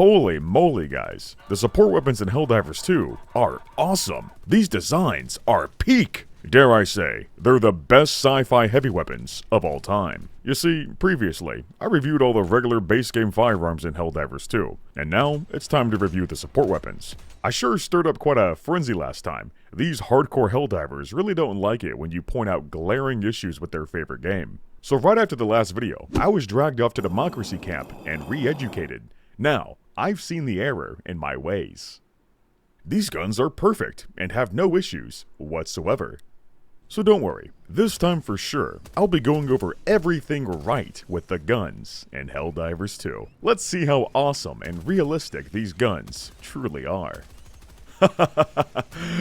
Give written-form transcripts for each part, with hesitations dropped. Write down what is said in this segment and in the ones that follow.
Holy moly, guys. The support weapons in Helldivers 2 are awesome. These designs are peak. Dare I say, they're the best sci-fi heavy weapons of all time. You see, previously, I reviewed all the regular base game firearms in Helldivers 2, and now it's time to review the support weapons. I sure stirred up quite a frenzy last time. These hardcore Helldivers really don't like it when you point out glaring issues with their favorite game. So right after the last video, I was dragged off to Democracy Camp and re-educated. Now, I've seen the error in my ways. These guns are perfect and have no issues whatsoever. So don't worry, this time for sure, I'll be going over everything right with the guns in Helldivers 2. Let's see how awesome and realistic these guns truly are.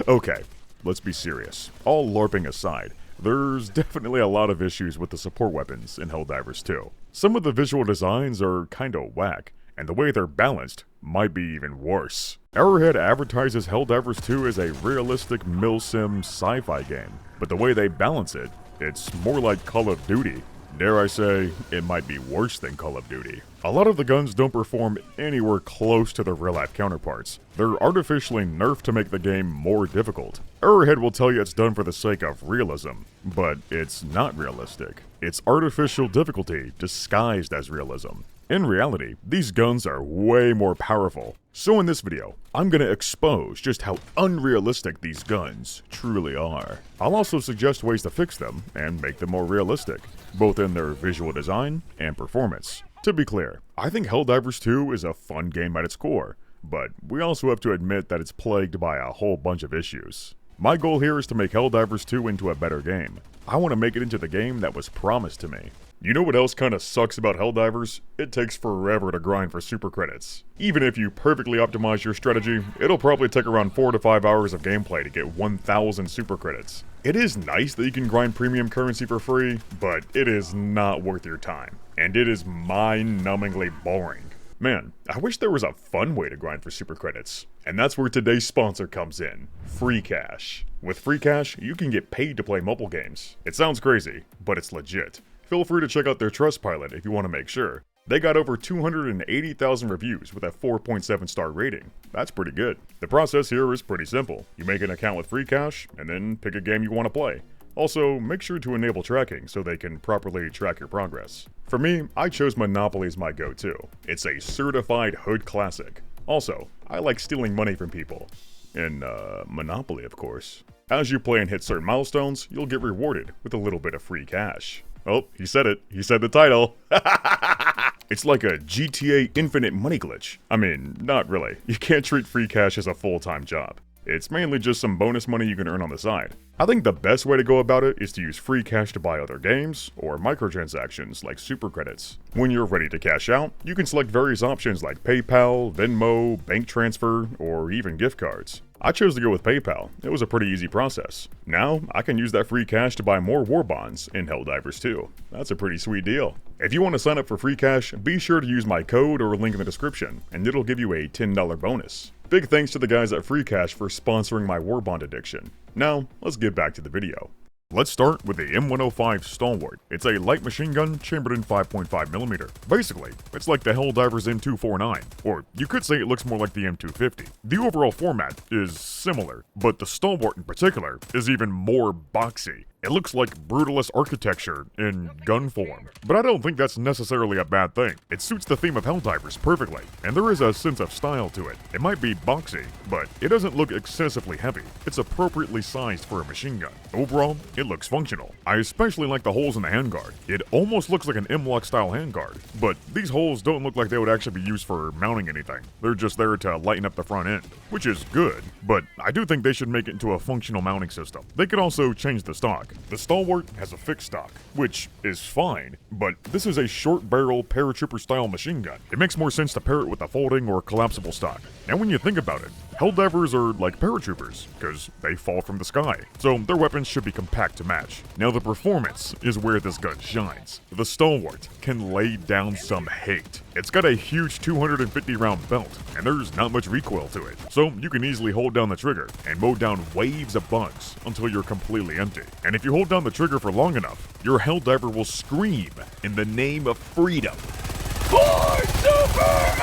Okay, let's be serious. All LARPing aside, there's definitely a lot of issues with the support weapons in Helldivers 2. Some of the visual designs are kinda whack, and the way they're balanced might be even worse. Arrowhead advertises Helldivers 2 as a realistic milsim sci-fi game, but the way they balance it, it's more like Call of Duty. Dare I say, it might be worse than Call of Duty. A lot of the guns don't perform anywhere close to their real-life counterparts. They're artificially nerfed to make the game more difficult. Arrowhead will tell you it's done for the sake of realism, but it's not realistic. It's artificial difficulty disguised as realism. In reality, these guns are way more powerful. So in this video, I'm gonna expose just how unrealistic these guns truly are. I'll also suggest ways to fix them and make them more realistic, both in their visual design and performance. To be clear, I think Helldivers 2 is a fun game at its core, but we also have to admit that it's plagued by a whole bunch of issues. My goal here is to make Helldivers 2 into a better game. I want to make it into the game that was promised to me. You know what else kinda sucks about Helldivers? It takes forever to grind for super credits. Even if you perfectly optimize your strategy, it'll probably take around 4 to 5 hours of gameplay to get 1,000 super credits. It is nice that you can grind premium currency for free, but it is not worth your time. And it is mind-numbingly boring. Man, I wish there was a fun way to grind for super credits. And that's where today's sponsor comes in, Free Cash. With Free Cash, you can get paid to play mobile games. It sounds crazy, but it's legit. Feel free to check out their Trustpilot if you want to make sure. They got over 280,000 reviews with a 4.7 star rating. That's pretty good. The process here is pretty simple. You make an account with Free Cash, and then pick a game you want to play. Also, make sure to enable tracking so they can properly track your progress. For me, I chose Monopoly as my go-to. It's a certified hood classic. Also, I like stealing money from people. In, Monopoly, of course. As you play and hit certain milestones, you'll get rewarded with a little bit of free cash. Oh, he said it. He said the title. It's like a GTA Infinite money glitch. I mean, not really. You can't treat free cash as a full-time job. It's mainly just some bonus money you can earn on the side. I think the best way to go about it is to use free cash to buy other games, or microtransactions like super credits. When you're ready to cash out, you can select various options like PayPal, Venmo, bank transfer, or even gift cards. I chose to go with PayPal. It was a pretty easy process. Now, I can use that free cash to buy more war bonds in Helldivers 2. That's a pretty sweet deal. If you want to sign up for free cash, be sure to use my code or link in the description, and it'll give you a $10 bonus. Big thanks to the guys at Free Cash for sponsoring my war bond addiction. Now, let's get back to the video. Let's start with the M105 Stalwart. It's a light machine gun chambered in 5.5mm. Basically, it's like the Helldivers M249, or you could say it looks more like the M250. The overall format is similar, but the Stalwart in particular is even more boxy. It looks like brutalist architecture in gun form. But I don't think that's necessarily a bad thing. It suits the theme of Helldivers perfectly, and there is a sense of style to it. It might be boxy, but it doesn't look excessively heavy. It's appropriately sized for a machine gun. Overall, it looks functional. I especially like the holes in the handguard. It almost looks like an M-Lock style handguard, but these holes don't look like they would actually be used for mounting anything. They're just there to lighten up the front end, which is good, but I do think they should make it into a functional mounting system. They could also change the stock. The Stalwart has a fixed stock, which is fine, but this is a short-barrel paratrooper-style machine gun. It makes more sense to pair it with a folding or collapsible stock. And when you think about it, Helldivers are like paratroopers, because they fall from the sky, so their weapons should be compact to match. Now the performance is where this gun shines. The Stalwart can lay down some hate. It's got a huge 250 round belt, and there's not much recoil to it, so you can easily hold down the trigger and mow down waves of bugs until you're completely empty. And if you hold down the trigger for long enough, your Helldiver will scream in the name of freedom. For Super!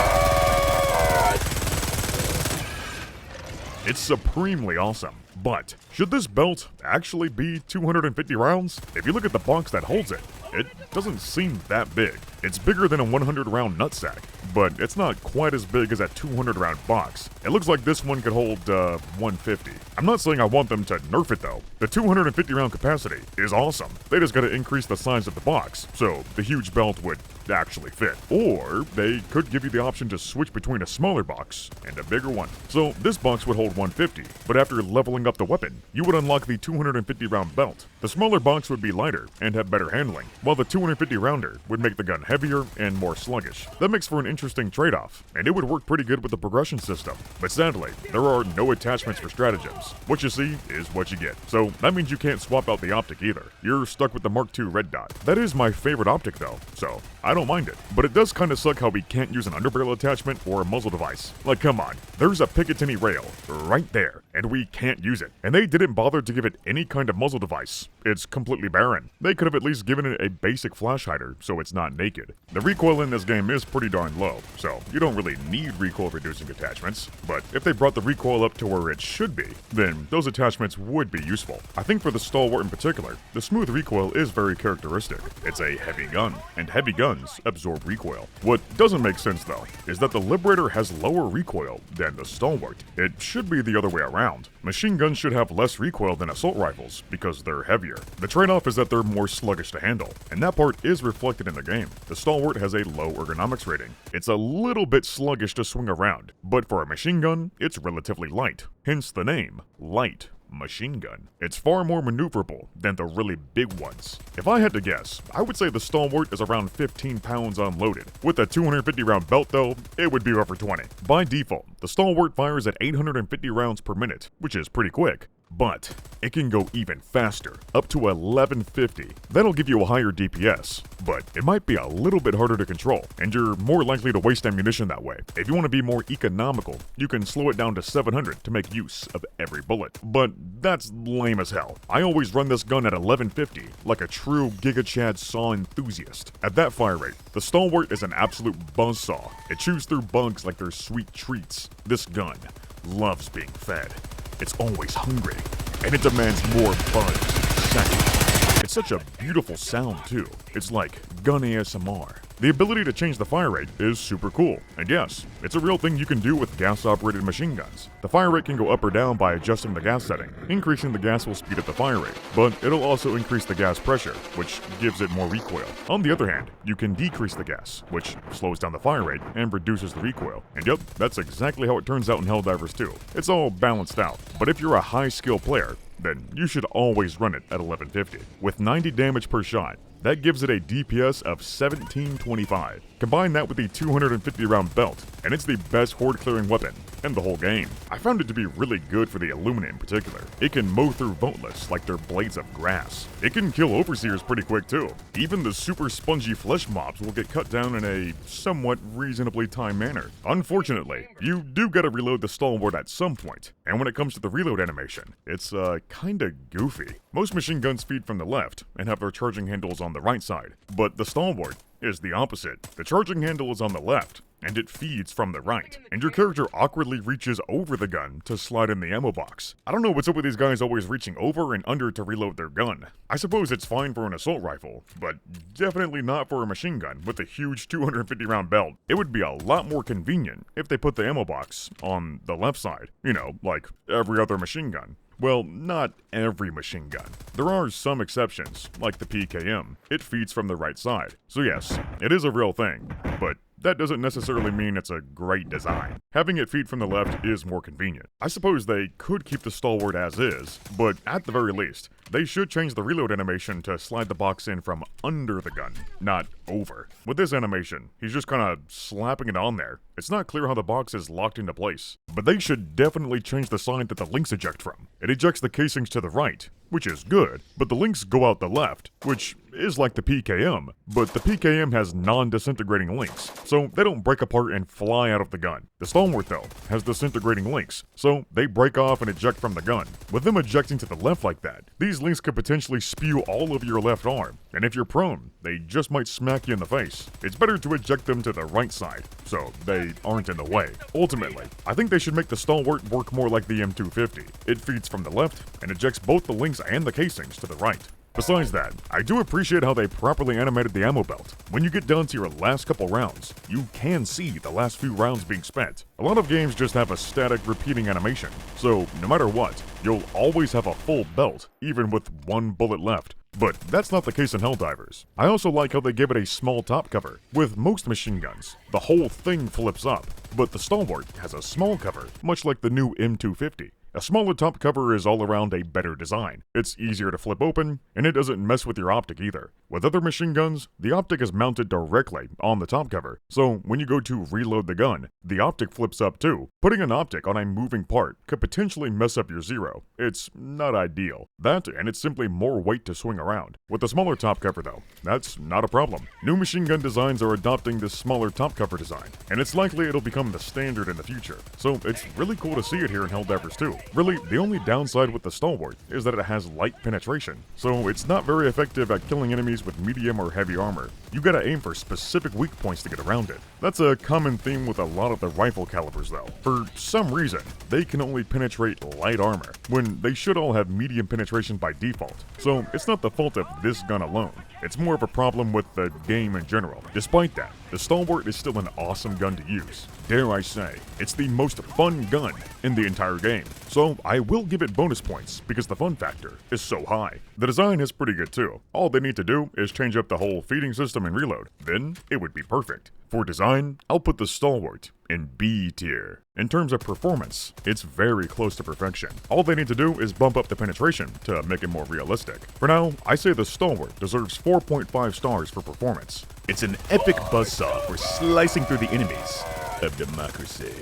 It's supremely awesome. But should this belt actually be 250 rounds? If you look at the box that holds it, it doesn't seem that big. It's bigger than a 100 round nutsack, but it's not quite as big as a 200 round box. It looks like this one could hold 150. I'm not saying I want them to nerf it though. The 250 round capacity is awesome. They just gotta increase the size of the box, so the huge belt would actually fit. Or they could give you the option to switch between a smaller box and a bigger one. So this box would hold 150, but after leveling up the weapon, you would unlock the 250 round belt. The smaller box would be lighter and have better handling, while the 250 rounder would make the gun heavier and more sluggish. That makes for an interesting trade-off, and it would work pretty good with the progression system. But sadly, there are no attachments for stratagems. What you see is what you get. So that means you can't swap out the optic either. You're stuck with the Mark II red dot. That is my favorite optic though, so I don't mind it. But it does kinda suck how we can't use an underbarrel attachment or a muzzle device. Like, come on, there's a Picatinny rail right there, and we can't use it. And they didn't bother to give it any kind of muzzle device. It's completely barren. They could have at least given it a basic flash hider so it's not naked. The recoil in this game is pretty darn low, so you don't really need recoil reducing attachments, but if they brought the recoil up to where it should be, then those attachments would be useful. I think for the Stalwart in particular, the smooth recoil is very characteristic. It's a heavy gun, and heavy guns absorb recoil. What doesn't make sense though, is that the Liberator has lower recoil than the Stalwart. It should be the other way around. Machine guns should have less recoil than assault rifles because they're heavier. The trade-off is that they're more sluggish to handle, and that part is reflected in the game. The Stalwart has a low ergonomics rating. It's a little bit sluggish to swing around, but for a machine gun, it's relatively light, hence the name, light machine gun. It's far more maneuverable than the really big ones. If I had to guess, I would say the Stalwart is around 15 pounds unloaded. With a 250 round belt though, it would be over 20. By default, the Stalwart fires at 850 rounds per minute, which is pretty quick. But it can go even faster, up to 1150. That'll give you a higher DPS, but it might be a little bit harder to control, and you're more likely to waste ammunition that way. If you want to be more economical, you can slow it down to 700 to make use of every bullet. But that's lame as hell. I always run this gun at 1150, like a true Giga Chad saw enthusiast. At that fire rate, the Stalwart is an absolute buzzsaw. It chews through bugs like they're sweet treats. This gun loves being fed. It's always hungry, and it demands more bugs each second. It's such a beautiful sound too. It's like gun ASMR. The ability to change the fire rate is super cool, and yes, it's a real thing you can do with gas-operated machine guns. The fire rate can go up or down by adjusting the gas setting. Increasing the gas will speed up the fire rate, but it'll also increase the gas pressure, which gives it more recoil. On the other hand, you can decrease the gas, which slows down the fire rate and reduces the recoil. And yep, that's exactly how it turns out in Helldivers 2. It's all balanced out, but if you're a high-skill player, then you should always run it at 1150. With 90 damage per shot, that gives it a DPS of 1725. Combine that with the 250 round belt, and it's the best horde clearing weapon in the whole game. I found it to be really good for the Illuminate in particular. It can mow through voteless like they're blades of grass. It can kill overseers pretty quick too. Even the super spongy flesh mobs will get cut down in a somewhat reasonably timed manner. Unfortunately, you do gotta reload the Stalwart at some point, and when it comes to the reload animation, it's kinda goofy. Most machine guns feed from the left and have their charging handles on the right side, but the Stalwart is the opposite. The charging handle is on the left, and it feeds from the right, and your character awkwardly reaches over the gun to slide in the ammo box. I don't know what's up with these guys always reaching over and under to reload their gun. I suppose it's fine for an assault rifle, but definitely not for a machine gun with a huge 250 round belt. It would be a lot more convenient if they put the ammo box on the left side, you know, like every other machine gun. Well, not every machine gun. There are some exceptions, like the PKM. It feeds from the right side. So yes, it is a real thing, but that doesn't necessarily mean it's a great design. Having it feed from the left is more convenient. I suppose they could keep the Stalwart as is, but at the very least, they should change the reload animation to slide the box in from under the gun, not over. With this animation, he's just kinda slapping it on there. It's not clear how the box is locked into place, but they should definitely change the side that the links eject from. It ejects the casings to the right, which is good, but the links go out the left, which is like the PKM, but the PKM has non-disintegrating links, so they don't break apart and fly out of the gun. The Stalwart, though, has disintegrating links, so they break off and eject from the gun. With them ejecting to the left like that, these links could potentially spew all of your left arm, and if you're prone, they just might smack you in the face. It's better to eject them to the right side, so they aren't in the way. Ultimately, I think they should make the Stalwart work more like the M250. It feeds from the left and ejects both the links and the casings to the right. Besides that, I do appreciate how they properly animated the ammo belt. When you get down to your last couple rounds, you can see the last few rounds being spent. A lot of games just have a static repeating animation, so no matter what, you'll always have a full belt, even with one bullet left. But that's not the case in Helldivers. I also like how they give it a small top cover. With most machine guns, the whole thing flips up, but the Stalwart has a small cover, much like the new M250. A smaller top cover is all around a better design. It's easier to flip open, and it doesn't mess with your optic either. With other machine guns, the optic is mounted directly on the top cover, so when you go to reload the gun, the optic flips up too. Putting an optic on a moving part could potentially mess up your zero. It's not ideal. That, and it's simply more weight to swing around. With the smaller top cover though, that's not a problem. New machine gun designs are adopting this smaller top cover design, and it's likely it'll become the standard in the future. So it's really cool to see it here in Helldivers too. Really, the only downside with the Stalwart is that it has light penetration, so it's not very effective at killing enemies with medium or heavy armor. You gotta aim for specific weak points to get around it. That's a common theme with a lot of the rifle calibers though. For some reason, they can only penetrate light armor, when they should all have medium penetration by default. So it's not the fault of this gun alone. It's more of a problem with the game in general. Despite that, the Stalwart is still an awesome gun to use. Dare I say, it's the most fun gun in the entire game. So I will give it bonus points because the fun factor is so high. The design is pretty good too. All they need to do is change up the whole feeding system and reload. Then it would be perfect. For design, I'll put the Stalwart in B tier. In terms of performance, it's very close to perfection. All they need to do is bump up the penetration to make it more realistic. For now, I say the Stalwart deserves 4.5 stars for performance. It's an epic buzzsaw for slicing through the enemies of democracy.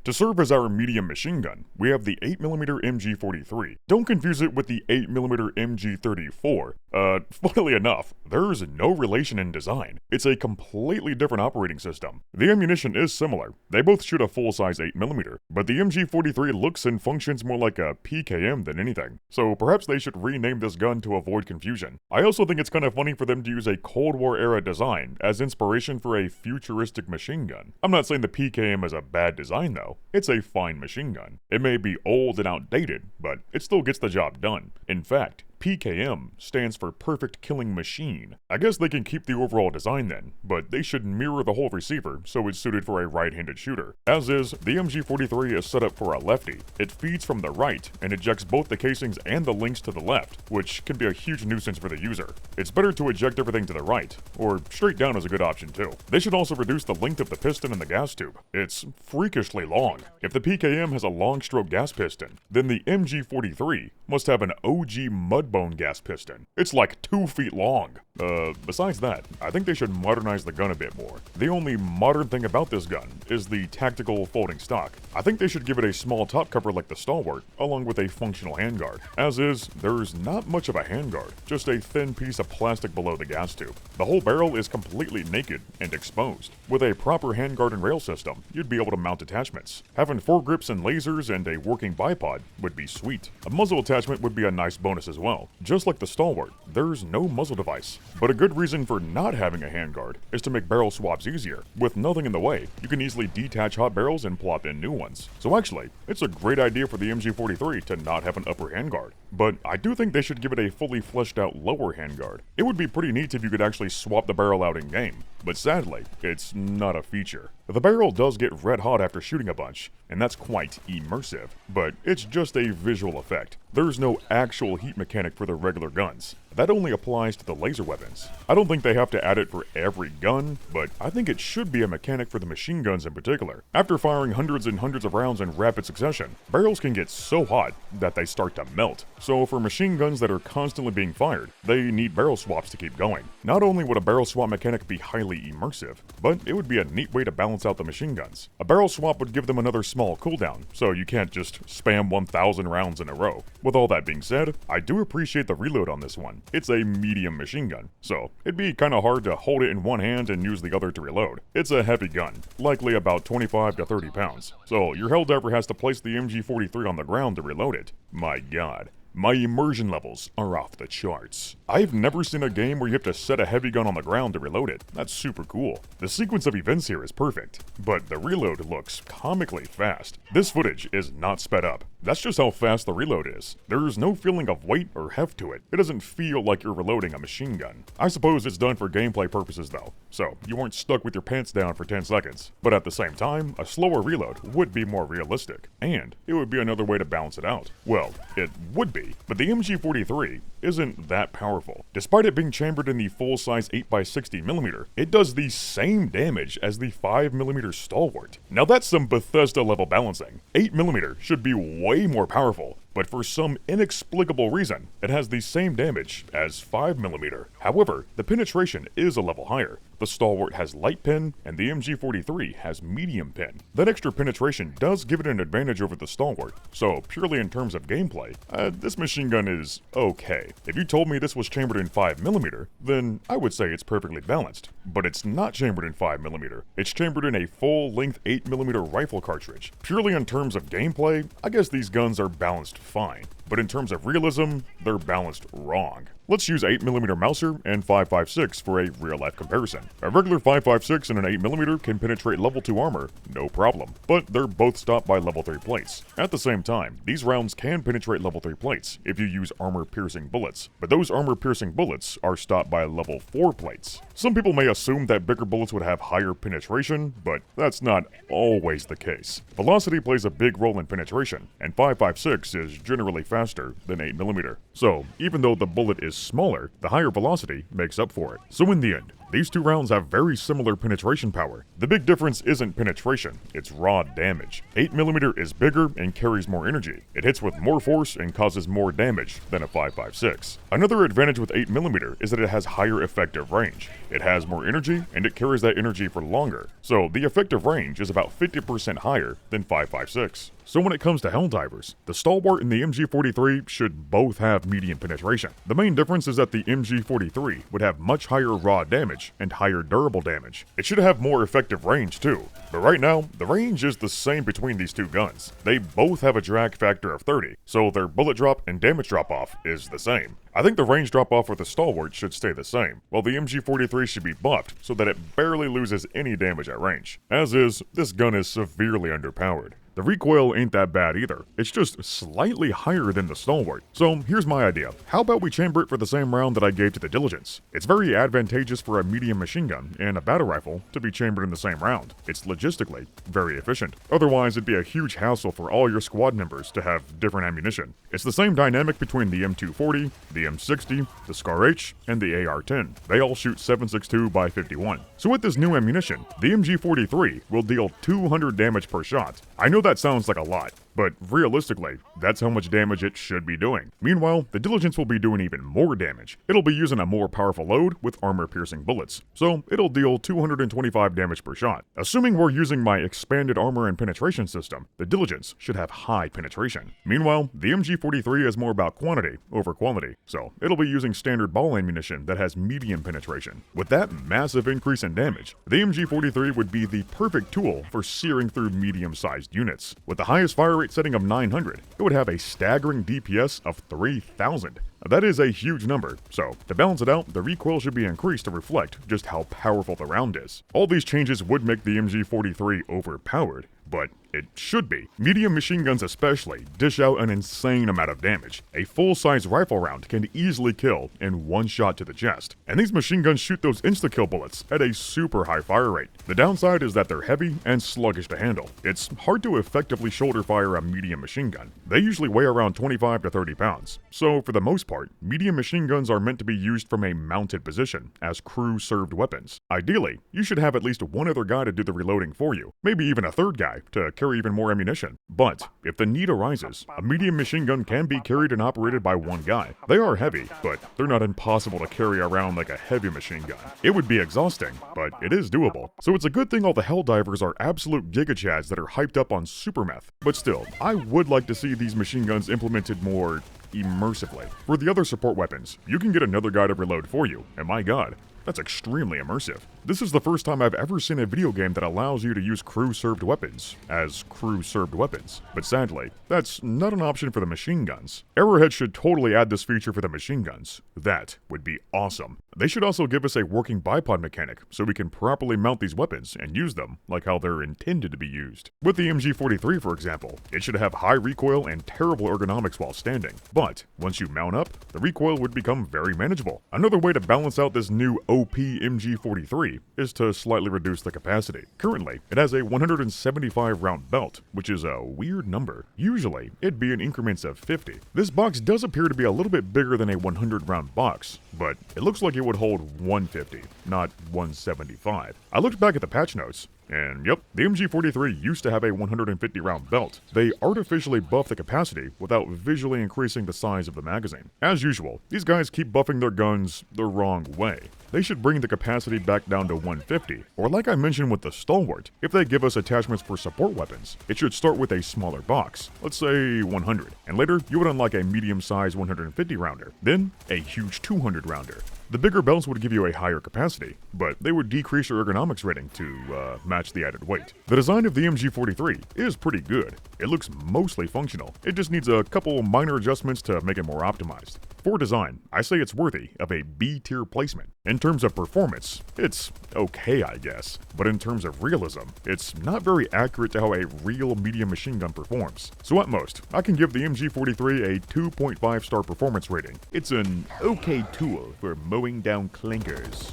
To serve as our medium machine gun, we have the 8mm MG43. Don't confuse it with the 8mm MG34. Funnily enough, there's no relation in design. It's a completely different operating system. The ammunition is similar. They both shoot a full-size 8mm, but the MG43 looks and functions more like a PKM than anything. So perhaps they should rename this gun to avoid confusion. I also think it's kind of funny for them to use a Cold War era design as inspiration for a futuristic machine gun. I'm not saying the PKM is a bad design though. It's a fine machine gun. It may be old and outdated, but it still gets the job done. In fact, PKM stands for Perfect Killing Machine. I guess they can keep the overall design then, but they should mirror the whole receiver so it's suited for a right-handed shooter. As is, the MG43 is set up for a lefty. It feeds from the right and ejects both the casings and the links to the left, which can be a huge nuisance for the user. It's better to eject everything to the right, or straight down is a good option too. They should also reduce the length of the piston in the gas tube. It's freakishly long. If the PKM has a long stroke gas piston, then the MG43 must have an OG mudbone gas piston. It's like 2 feet long. Besides that, I think they should modernize the gun a bit more. The only modern thing about this gun is the tactical folding stock. I think they should give it a small top cover like the Stalwart, along with a functional handguard. As is, there's not much of a handguard, just a thin piece of plastic below the gas tube. The whole barrel is completely naked and exposed. With a proper handguard and rail system, you'd be able to mount attachments. Having foregrips and lasers and a working bipod would be sweet. A muzzle attachment would be a nice bonus as well. Just like the Stalwart, there's no muzzle device. But a good reason for not having a handguard is to make barrel swaps easier. With nothing in the way, you can easily detach hot barrels and plop in new ones. So actually, it's a great idea for the MG43 to not have an upper handguard. But I do think they should give it a fully fleshed out lower handguard. It would be pretty neat if you could actually swap the barrel out in game, but sadly, it's not a feature. The barrel does get red hot after shooting a bunch, and that's quite immersive, but it's just a visual effect. There's no actual heat mechanic for the regular guns. that only applies to the laser weapons. I don't think they have to add it for every gun, but I think it should be a mechanic for the machine guns in particular. After firing hundreds and hundreds of rounds in rapid succession, barrels can get so hot that they start to melt. So for machine guns that are constantly being fired, they need barrel swaps to keep going. Not only would a barrel swap mechanic be highly immersive, but it would be a neat way to balance out the machine guns. A barrel swap would give them another small cooldown, so you can't just spam 1000 rounds in a row. With all that being said, I do appreciate the reload on this one. It's a medium machine gun, so it'd be kinda hard to hold it in one hand and use the other to reload. It's a heavy gun, likely about 25 to 30 pounds, so your Helldiver has to place the MG43 on the ground to reload it. My god. My immersion levels are off the charts. I've never seen a game where you have to set a heavy gun on the ground to reload it. That's super cool. The sequence of events here is perfect, but the reload looks comically fast. This footage is not sped up. That's just how fast the reload is. There's no feeling of weight or heft to it. It doesn't feel like you're reloading a machine gun. I suppose it's done for gameplay purposes though, so you weren't stuck with your pants down for 10 seconds. But at the same time, a slower reload would be more realistic, and it would be another way to balance it out. Well, it would be, but the MG43 isn't that powerful. Despite it being chambered in the full-size 8x60mm, it does the same damage as the 5mm Stalwart. Now that's some Bethesda level balancing. 8mm should be way more powerful, but for some inexplicable reason, it has the same damage as 5mm. However, the penetration is a level higher. The Stalwart has light pen, and the MG43 has medium pen. That extra penetration does give it an advantage over the Stalwart, so purely in terms of gameplay, this machine gun is okay. If you told me this was chambered in 5mm, then I would say it's perfectly balanced. But it's not chambered in 5mm. It's chambered in a full-length 8mm rifle cartridge. Purely in terms of gameplay, I guess these guns are balanced fine, but in terms of realism, they're balanced wrong. Let's use 8mm Mauser and 5.56 for a real-life comparison. A regular 5.56 and an 8mm can penetrate level 2 armor, no problem, but they're both stopped by level 3 plates. At the same time, these rounds can penetrate level 3 plates if you use armor-piercing bullets, but those armor-piercing bullets are stopped by level 4 plates. Some people may assume that bigger bullets would have higher penetration, but that's not always the case. Velocity plays a big role in penetration, and 5.56 is generally faster than 8mm. So, even though the bullet is smaller, the higher velocity makes up for it. So in the end, these two rounds have very similar penetration power. The big difference isn't penetration, it's raw damage. 8mm is bigger and carries more energy. It hits with more force and causes more damage than a 5.56. Another advantage with 8mm is that it has higher effective range. It has more energy, and it carries that energy for longer. So the effective range is about 50% higher than 5.56. So when it comes to Helldivers, the Stalwart and the MG43 should both have medium penetration. The main difference is that the MG43 would have much higher raw damage and higher durable damage. It should have more effective range too, but right now, the range is the same between these two guns. They both have a drag factor of 30, so their bullet drop and damage drop off is the same. I think the range drop off with the Stalwart should stay the same, while the MG43 should be buffed so that it barely loses any damage at range. As is, this gun is severely underpowered. The recoil ain't that bad either, it's just slightly higher than the Stalwart. So here's my idea, how about we chamber it for the same round that I gave to the Diligence? It's very advantageous for a medium machine gun and a battle rifle to be chambered in the same round. It's logistically very efficient. Otherwise it'd be a huge hassle for all your squad members to have different ammunition. It's the same dynamic between the M240, the M60, the Scar H, and the AR-10. They all shoot 7.62 by 51. So with this new ammunition, the MG43 will deal 200 damage per shot. I know that sounds like a lot, but realistically, that's how much damage it should be doing. Meanwhile, the Diligence will be doing even more damage. It'll be using a more powerful load with armor-piercing bullets, so it'll deal 225 damage per shot. Assuming we're using my expanded armor and penetration system, the Diligence should have high penetration. Meanwhile, the MG43 is more about quantity over quality, so it'll be using standard ball ammunition that has medium penetration. With that massive increase in damage, the MG43 would be the perfect tool for searing through medium-sized units. With the highest fire rate setting of 900, it would have a staggering DPS of 3,000. That is a huge number, so to balance it out, the recoil should be increased to reflect just how powerful the round is. All these changes would make the MG43 overpowered, but it should be. Medium machine guns especially dish out an insane amount of damage. A full-size rifle round can easily kill in one shot to the chest, and these machine guns shoot those insta-kill bullets at a super high fire rate. The downside is that they're heavy and sluggish to handle. It's hard to effectively shoulder fire a medium machine gun. They usually weigh around 25 to 30 pounds. So for the most part, medium machine guns are meant to be used from a mounted position as crew-served weapons. Ideally, you should have at least one other guy to do the reloading for you, maybe even a third guy to carry even more ammunition. But if the need arises, a medium machine gun can be carried and operated by one guy. They are heavy, but they're not impossible to carry around like a heavy machine gun. It would be exhausting, but it is doable. So it's a good thing all the Helldivers are absolute gigachads that are hyped up on super meth. But still, I would like to see these machine guns implemented more immersively. For the other support weapons, you can get another guy to reload for you, and my god, that's extremely immersive. This is the first time I've ever seen a video game that allows you to use crew-served weapons as crew-served weapons. But sadly, that's not an option for the machine guns. Arrowhead should totally add this feature for the machine guns. That would be awesome. They should also give us a working bipod mechanic so we can properly mount these weapons and use them like how they're intended to be used. With the MG43, for example, it should have high recoil and terrible ergonomics while standing. But once you mount up, the recoil would become very manageable. Another way to balance out this new OP MG43 is to slightly reduce the capacity. Currently, it has a 175 round belt, which is a weird number. Usually, it'd be in increments of 50. This box does appear to be a little bit bigger than a 100 round box, but it looks like it would hold 150, not 175. I looked back at the patch notes, and yep, the MG43 used to have a 150 round belt. They artificially buffed the capacity without visually increasing the size of the magazine. As usual, these guys keep buffing their guns the wrong way. They should bring the capacity back down to 150, or like I mentioned with the Stalwart, if they give us attachments for support weapons, it should start with a smaller box, let's say 100, and later you would unlock a medium-sized 150 rounder, then a huge 200 rounder. The bigger belts would give you a higher capacity, but they would decrease your ergonomics rating to match the added weight. The design of the MG43 is pretty good. It looks mostly functional. It just needs a couple minor adjustments to make it more optimized. For design, I say it's worthy of a B-tier placement. In terms of performance, it's okay, I guess. But in terms of realism, it's not very accurate to how a real medium machine gun performs. So at most, I can give the MG43 a 2.5 star performance rating. It's an okay tool for mowing down clinkers.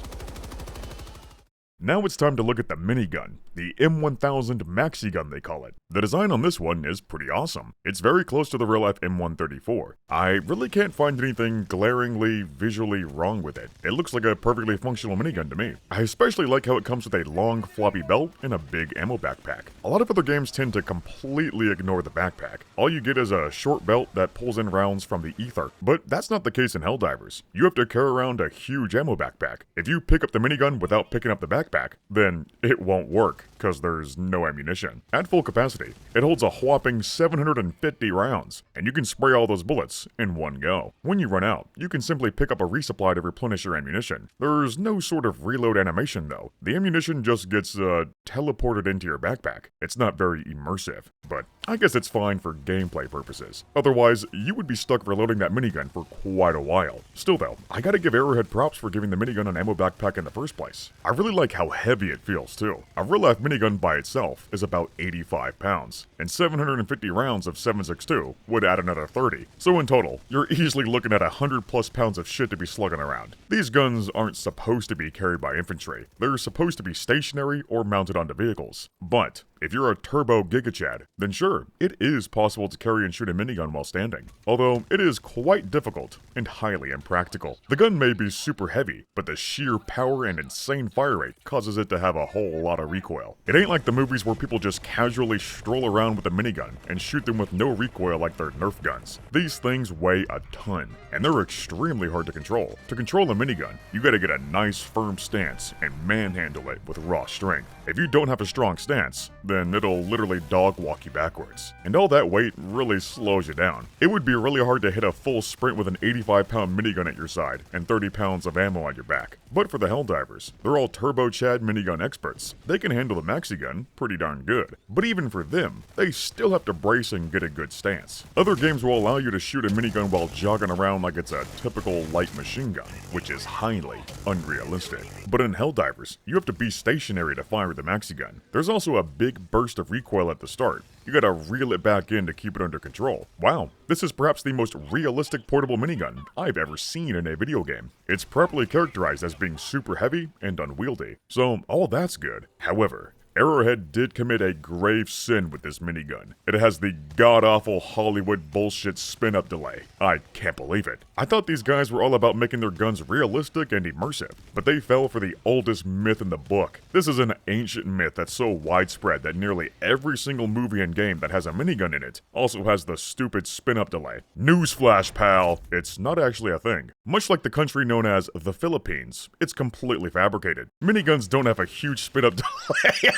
Now it's time to look at the minigun, the M1000 Maxigun they call it. The design on this one is pretty awesome. It's very close to the real-life M134. I really can't find anything glaringly visually wrong with it. It looks like a perfectly functional minigun to me. I especially like how it comes with a long floppy belt and a big ammo backpack. A lot of other games tend to completely ignore the backpack. All you get is a short belt that pulls in rounds from the ether. But that's not the case in Helldivers. You have to carry around a huge ammo backpack. If you pick up the minigun without picking up the backpack, then it won't work, because there's no ammunition. At full capacity, it holds a whopping 750 rounds, and you can spray all those bullets in one go. When you run out, you can simply pick up a resupply to replenish your ammunition. There's no sort of reload animation though. The ammunition just gets teleported into your backpack. It's not very immersive, but I guess it's fine for gameplay purposes. Otherwise, you would be stuck reloading that minigun for quite a while. Still though, I gotta give Arrowhead props for giving the minigun an ammo backpack in the first place. I really like how heavy it feels too. A real-life minigun by itself is about 85 pounds, and 750 rounds of 7.62 would add another 30. So in total, you're easily looking at 100 plus pounds of shit to be slugging around. These guns aren't supposed to be carried by infantry. They're supposed to be stationary or mounted onto vehicles. But if you're a turbo gigachad, then sure, it is possible to carry and shoot a minigun while standing. Although, it is quite difficult and highly impractical. The gun may be super heavy, but the sheer power and insane fire rate causes it to have a whole lot of recoil. It ain't like the movies where people just casually stroll around with a minigun and shoot them with no recoil like their Nerf guns. These things weigh a ton, and they're extremely hard to control. To control a minigun, you gotta get a nice firm stance and manhandle it with raw strength. If you don't have a strong stance, then it'll literally dog walk you backwards. And all that weight really slows you down. It would be really hard to hit a full sprint with an 85-pound minigun at your side and 30 pounds of ammo on your back. But for the Helldivers, they're all turbo chad minigun experts. They can handle the Maxigun pretty darn good. But even for them, they still have to brace and get a good stance. Other games will allow you to shoot a minigun while jogging around like it's a typical light machine gun, which is highly unrealistic. But in Helldivers, you have to be stationary to fire the Maxigun. There's also a big big burst of recoil at the start. You gotta reel it back in to keep it under control. Wow, this is perhaps the most realistic portable minigun I've ever seen in a video game. It's properly characterized as being super heavy and unwieldy, so all that's good. However, Arrowhead did commit a grave sin with this minigun. It has the god-awful Hollywood bullshit spin-up delay. I can't believe it. I thought these guys were all about making their guns realistic and immersive, but they fell for the oldest myth in the book. This is an ancient myth that's so widespread that nearly every single movie and game that has a minigun in it also has the stupid spin-up delay. Newsflash, pal! It's not actually a thing. Much like the country known as the Philippines, it's completely fabricated. Miniguns don't have a huge spin-up delay.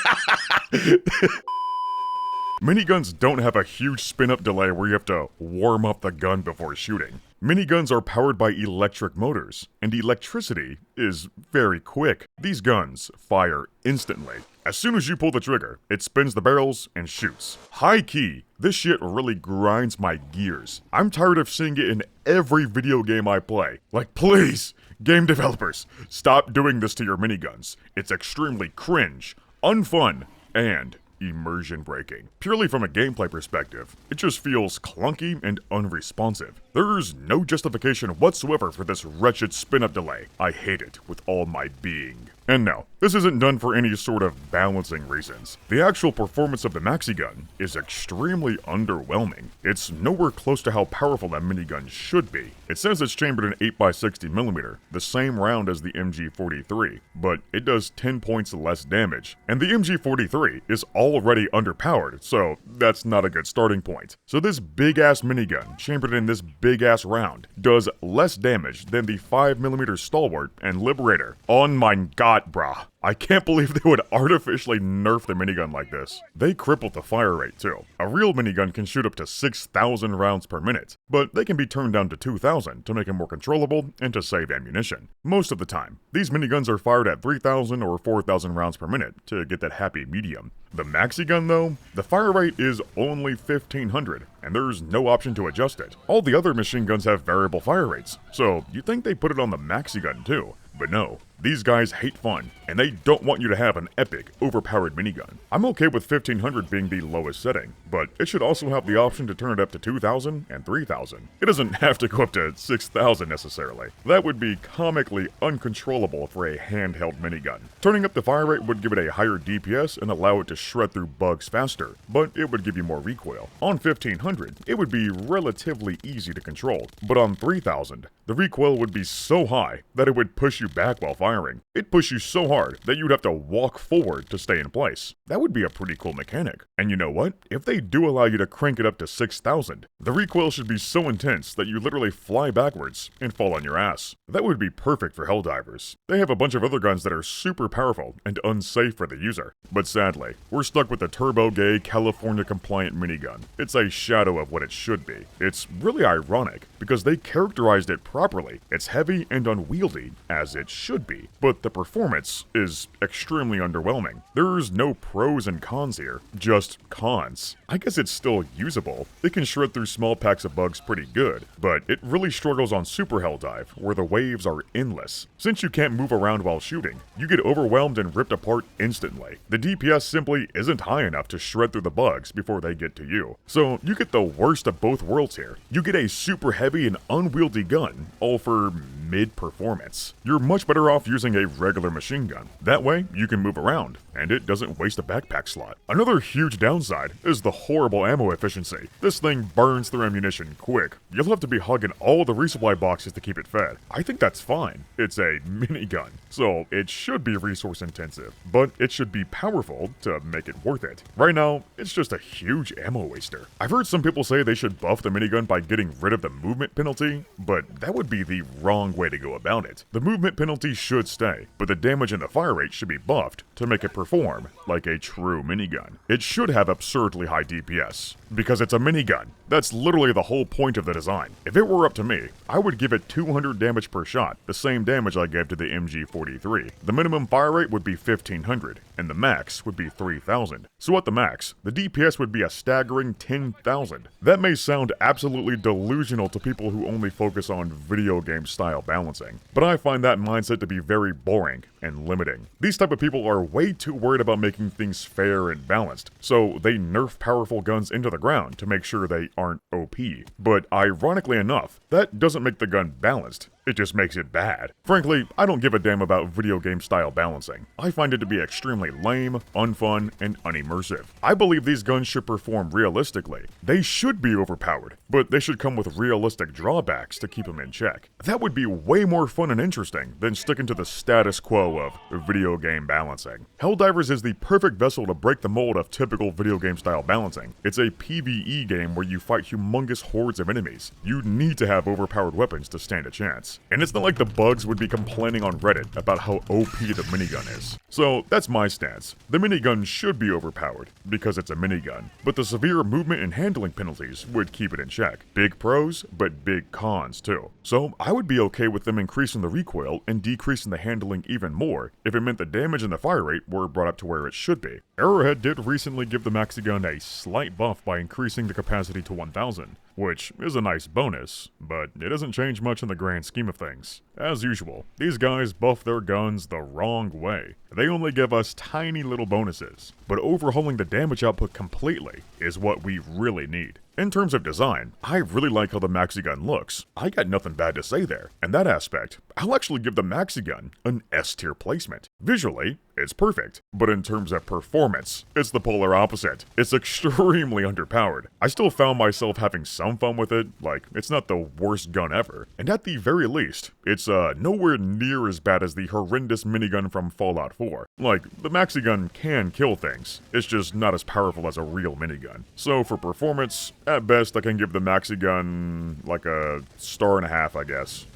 Miniguns don't have a huge spin-up delay where you have to warm up the gun before shooting. Miniguns are powered by electric motors, and electricity is very quick. These guns fire instantly. As soon as you pull the trigger, it spins the barrels and shoots. High key, this shit really grinds my gears. I'm tired of seeing it in every video game I play. Like, please, game developers, stop doing this to your miniguns. It's extremely cringe, unfun, and immersion breaking. Purely from a gameplay perspective, it just feels clunky and unresponsive. There's no justification whatsoever for this wretched spin-up delay. I hate it with all my being. And no, this isn't done for any sort of balancing reasons. The actual performance of the Maxigun is extremely underwhelming. It's nowhere close to how powerful that minigun should be. It says it's chambered in 8x60mm, the same round as the MG43, but it does 10 points less damage. And the MG43 is already underpowered, so that's not a good starting point. So this big-ass minigun, chambered in this big-ass round, does less damage than the 5mm Stalwart and Liberator. On my god, brah. I can't believe they would artificially nerf the minigun like this. They crippled the fire rate too. A real minigun can shoot up to 6,000 rounds per minute, but they can be turned down to 2,000 to make it more controllable and to save ammunition. Most of the time, these miniguns are fired at 3,000 or 4,000 rounds per minute to get that happy medium. The Maxigun though, the fire rate is only 1,500, and there's no option to adjust it. All the other machine guns have variable fire rates, so you'd think they put it on the Maxigun too. But no, these guys hate fun, and they don't want you to have an epic, overpowered minigun. I'm okay with 1500 being the lowest setting, but it should also have the option to turn it up to 2000 and 3000. It doesn't have to go up to 6000 necessarily. That would be comically uncontrollable for a handheld minigun. Turning up the fire rate would give it a higher DPS and allow it to shred through bugs faster, but it would give you more recoil. On 1500, it would be relatively easy to control, but on 3000, the recoil would be so high that it would push you back while firing. It'd push you so hard that you'd have to walk forward to stay in place. That would be a pretty cool mechanic. And you know what? If they do allow you to crank it up to 6,000, the recoil should be so intense that you literally fly backwards and fall on your ass. That would be perfect for Helldivers. They have a bunch of other guns that are super powerful and unsafe for the user. But sadly, we're stuck with the turbo-gay, California-compliant minigun. It's a shadow of what it should be. It's really ironic, because they characterized it properly. It's heavy and unwieldy, as it should be, but the performance is extremely underwhelming. There's no pros and cons here, just cons. I guess it's still usable. It can shred through small packs of bugs pretty good, but it really struggles on Super Helldive, where the waves are endless. Since you can't move around while shooting, you get overwhelmed and ripped apart instantly. The DPS simply isn't high enough to shred through the bugs before they get to you. So you get the worst of both worlds here. You get a super heavy and unwieldy gun, all for mid-performance. You're much better off using a regular machine gun. That way, you can move around, and it doesn't waste a backpack slot. Another huge downside is the horrible ammo efficiency. This thing burns through ammunition quick. You'll have to be hugging all the resupply boxes to keep it fed. I think that's fine. It's a minigun, so it should be resource intensive, but it should be powerful to make it worth it. Right now, it's just a huge ammo waster. I've heard some people say they should buff the minigun by getting rid of the movement penalty, but that would be the wrong way to go about it. The movement penalty should stay, but the damage and the fire rate should be buffed to make it perform like a true minigun. It should have absurdly high DPS. because it's a minigun. That's literally the whole point of the design. If it were up to me, I would give it 200 damage per shot, the same damage I gave to the MG43. The minimum fire rate would be 1500, and the max would be 3000. So at the max, the DPS would be a staggering 10,000. That may sound absolutely delusional to people who only focus on video game style balancing, but I find that mindset to be very boring and limiting. These type of people are way too worried about making things fair and balanced, so they nerf powerful guns into the ground to make sure they aren't OP. But ironically enough, that doesn't make the gun balanced. It just makes it bad. Frankly, I don't give a damn about video game style balancing. I find it to be extremely lame, unfun, and unimmersive. I believe these guns should perform realistically. They should be overpowered, but they should come with realistic drawbacks to keep them in check. That would be way more fun and interesting than sticking to the status quo of video game balancing. Helldivers is the perfect vessel to break the mold of typical video game style balancing. It's a PvE game where you fight humongous hordes of enemies. You need to have overpowered weapons to stand a chance. And it's not like the bugs would be complaining on Reddit about how OP the minigun is. So that's my stance. The minigun should be overpowered, because it's a minigun, but the severe movement and handling penalties would keep it in check. Big pros, but big cons too. So I would be okay with them increasing the recoil and decreasing the handling even more if it meant the damage and the fire rate were brought up to where it should be. Arrowhead did recently give the Maxigun a slight buff by increasing the capacity to 1000, which is a nice bonus, but it doesn't change much in the grand scheme of things. As usual, these guys buff their guns the wrong way. They only give us tiny little bonuses, but overhauling the damage output completely is what we really need. In terms of design, I really like how the Maxigun looks. I got nothing bad to say there. In that aspect, I'll actually give the Maxigun an S-tier placement. Visually, it's perfect, but in terms of performance, it's the polar opposite. It's extremely underpowered. I still found myself having some fun with it, like, it's not the worst gun ever. And at the very least, it's nowhere near as bad as the horrendous minigun from Fallout 4. Like, the Maxigun can kill things, it's just not as powerful as a real minigun. So for performance, at best I can give the Maxigun like a star and a half, I guess.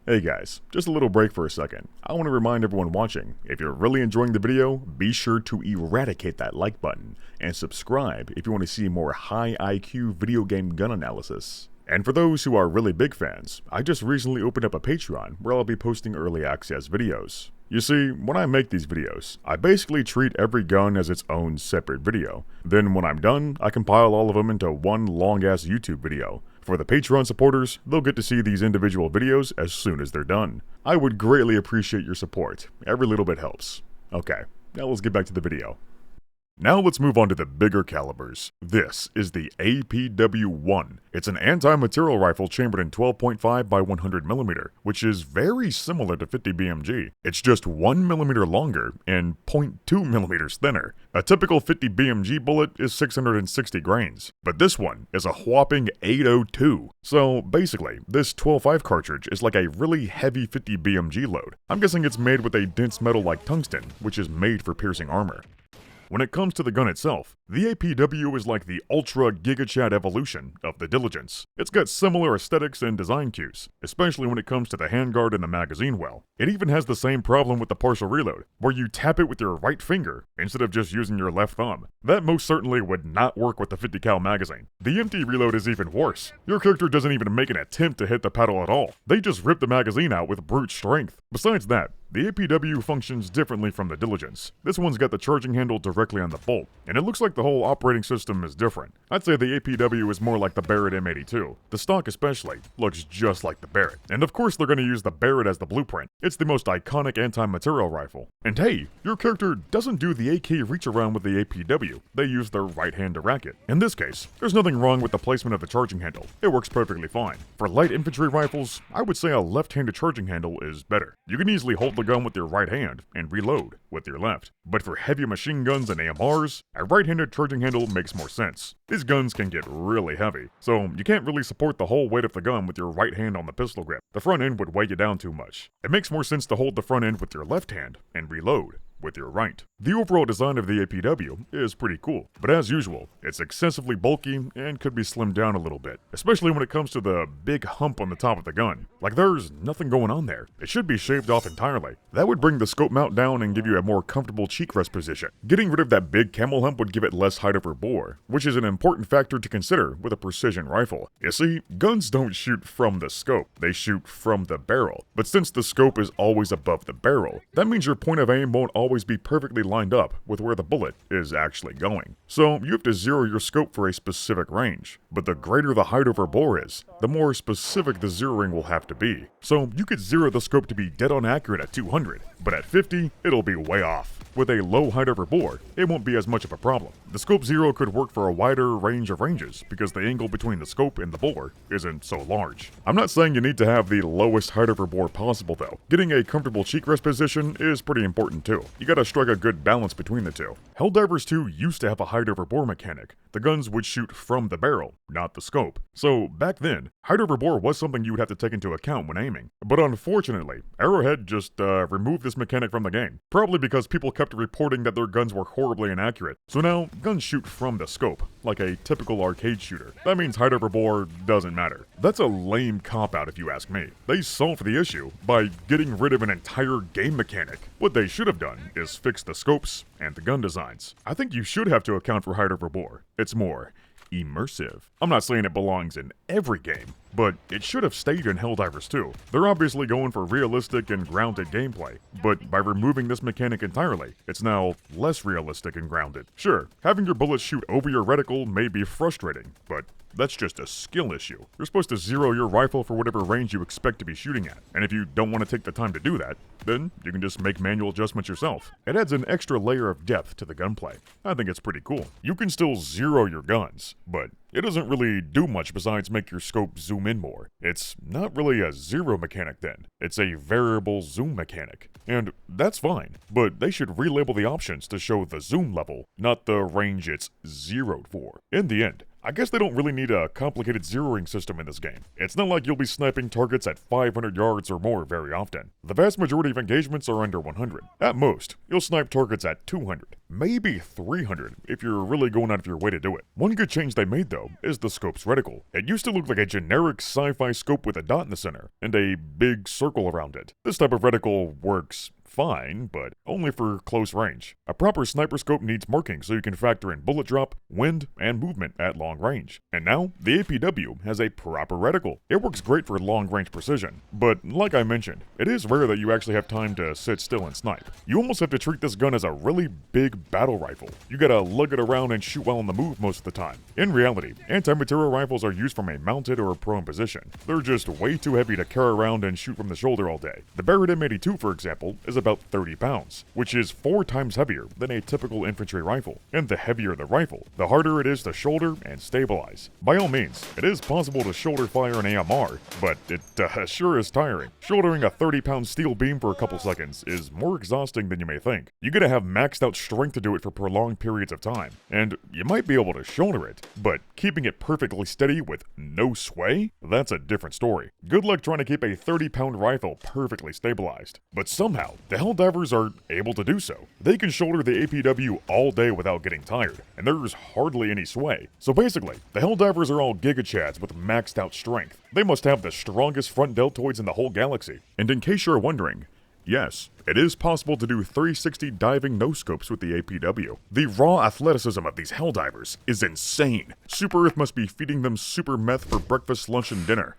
Hey guys, just a little break for a second. I want to remind everyone watching, if you're really enjoying the video, be sure to eradicate that like button, and subscribe if you want to see more high IQ video game gun analysis. And for those who are really big fans, I just recently opened up a Patreon where I'll be posting early access videos. You see, when I make these videos, I basically treat every gun as its own separate video. Then when I'm done, I compile all of them into one long-ass YouTube video. For the Patreon supporters, they'll get to see these individual videos as soon as they're done. I would greatly appreciate your support. Every little bit helps. Okay, now let's get back to the video. Now let's move on to the bigger calibers. This is the APW-1. It's an anti-material rifle chambered in 12.5 by 100mm, which is very similar to 50 BMG. It's just 1mm longer and 0.2mm thinner. A typical 50 BMG bullet is 660 grains, but this one is a whopping 802. So basically, this 12.5 cartridge is like a really heavy 50 BMG load. I'm guessing it's made with a dense metal like tungsten, which is made for piercing armor. When it comes to the gun itself, the APW is like the Ultra Giga Chad evolution of the Diligence. It's got similar aesthetics and design cues, especially when it comes to the handguard and the magazine well. It even has the same problem with the partial reload, where you tap it with your right finger instead of just using your left thumb. That most certainly would not work with the 50 cal magazine. The empty reload is even worse. Your character doesn't even make an attempt to hit the pedal at all. They just rip the magazine out with brute strength. Besides that, the APW functions differently from the Diligence. This one's got the charging handle directly on the bolt, and it looks like the whole operating system is different. I'd say the APW is more like the Barrett M82. The stock especially looks just like the Barrett. And of course they're going to use the Barrett as the blueprint. It's the most iconic anti-material rifle. And hey, your character doesn't do the AK reach around with the APW. They use their right hand to rack it. In this case, there's nothing wrong with the placement of the charging handle. It works perfectly fine. For light infantry rifles, I would say a left-handed charging handle is better. You can easily hold the gun with your right hand and reload with your left. But for heavy machine guns and AMRs, a right-handed charging handle makes more sense. These guns can get really heavy, so you can't really support the whole weight of the gun with your right hand on the pistol grip. The front end would weigh you down too much. It makes more sense to hold the front end with your left hand and reload with your right. The overall design of the APW is pretty cool, but as usual, it's excessively bulky and could be slimmed down a little bit, especially when it comes to the big hump on the top of the gun. Like there's nothing going on there. It should be shaved off entirely. That would bring the scope mount down and give you a more comfortable cheek rest position. Getting rid of that big camel hump would give it less height over bore, which is an important factor to consider with a precision rifle. You see, guns don't shoot from the scope, they shoot from the barrel. But since the scope is always above the barrel, that means your point of aim won't always be perfectly lined up with where the bullet is actually going. So you have to zero your scope for a specific range. But the greater the height over bore is, the more specific the zeroing will have to be. So you could zero the scope to be dead on accurate at 200, but at 50, it'll be way off. With a low height over bore, it won't be as much of a problem. The scope zero could work for a wider range of ranges because the angle between the scope and the bore isn't so large. I'm not saying you need to have the lowest height over bore possible though. Getting a comfortable cheek rest position is pretty important too. You gotta strike a good balance between the two. Helldivers 2 used to have a height over bore mechanic. The guns would shoot from the barrel, not the scope. So back then, height over bore was something you would have to take into account when aiming. But unfortunately, Arrowhead just removed this mechanic from the game. Probably because people kept reporting that their guns were horribly inaccurate. So now, guns shoot from the scope, like a typical arcade shooter. That means height over bore doesn't matter. That's a lame cop-out if you ask me. They solved the issue by getting rid of an entire game mechanic. What they should have done is fix the scopes and the gun designs. I think you should have to account for height over bore. It's more immersive. I'm not saying it belongs in every game, but it should have stayed in Helldivers 2. They're obviously going for realistic and grounded gameplay, but by removing this mechanic entirely, it's now less realistic and grounded. Sure, having your bullets shoot over your reticle may be frustrating, but that's just a skill issue. You're supposed to zero your rifle for whatever range you expect to be shooting at, and if you don't want to take the time to do that, then you can just make manual adjustments yourself. It adds an extra layer of depth to the gunplay. I think it's pretty cool. You can still zero your guns, but it doesn't really do much besides make your scope zoom in more. It's not really a zero mechanic then. It's a variable zoom mechanic. And that's fine, but they should relabel the options to show the zoom level, not the range it's zeroed for. In the end, I guess they don't really need a complicated zeroing system in this game. It's not like you'll be sniping targets at 500 yards or more very often. The vast majority of engagements are under 100. At most, you'll snipe targets at 200, maybe 300 if you're really going out of your way to do it. One good change they made though is the scope's reticle. It used to look like a generic sci-fi scope with a dot in the center and a big circle around it. This type of reticle works fine, but only for close range. A proper sniper scope needs marking so you can factor in bullet drop, wind, and movement at long range. And now, the APW has a proper reticle. It works great for long range precision, but like I mentioned, it is rare that you actually have time to sit still and snipe. You almost have to treat this gun as a really big battle rifle. You gotta lug it around and shoot while on the move most of the time. In reality, anti-material rifles are used from a mounted or a prone position. They're just way too heavy to carry around and shoot from the shoulder all day. The Barrett M82, for example, is about 30 pounds, which is 4 times heavier than a typical infantry rifle. And the heavier the rifle, the harder it is to shoulder and stabilize. By all means, it is possible to shoulder fire an AMR, but it sure is tiring. Shouldering a 30-pound steel beam for a couple seconds is more exhausting than you may think. You gotta have maxed out strength to do it for prolonged periods of time, and you might be able to shoulder it, but keeping it perfectly steady with no sway? That's a different story. Good luck trying to keep a 30-pound rifle perfectly stabilized. But somehow, the Helldivers are able to do so. They can shoulder the APW all day without getting tired, and there's hardly any sway. So basically, the Helldivers are all gigachads with maxed out strength. They must have the strongest front deltoids in the whole galaxy. And in case you're wondering, yes, it is possible to do 360 diving no-scopes with the APW. The raw athleticism of these Helldivers is insane. Super Earth must be feeding them super meth for breakfast, lunch, and dinner.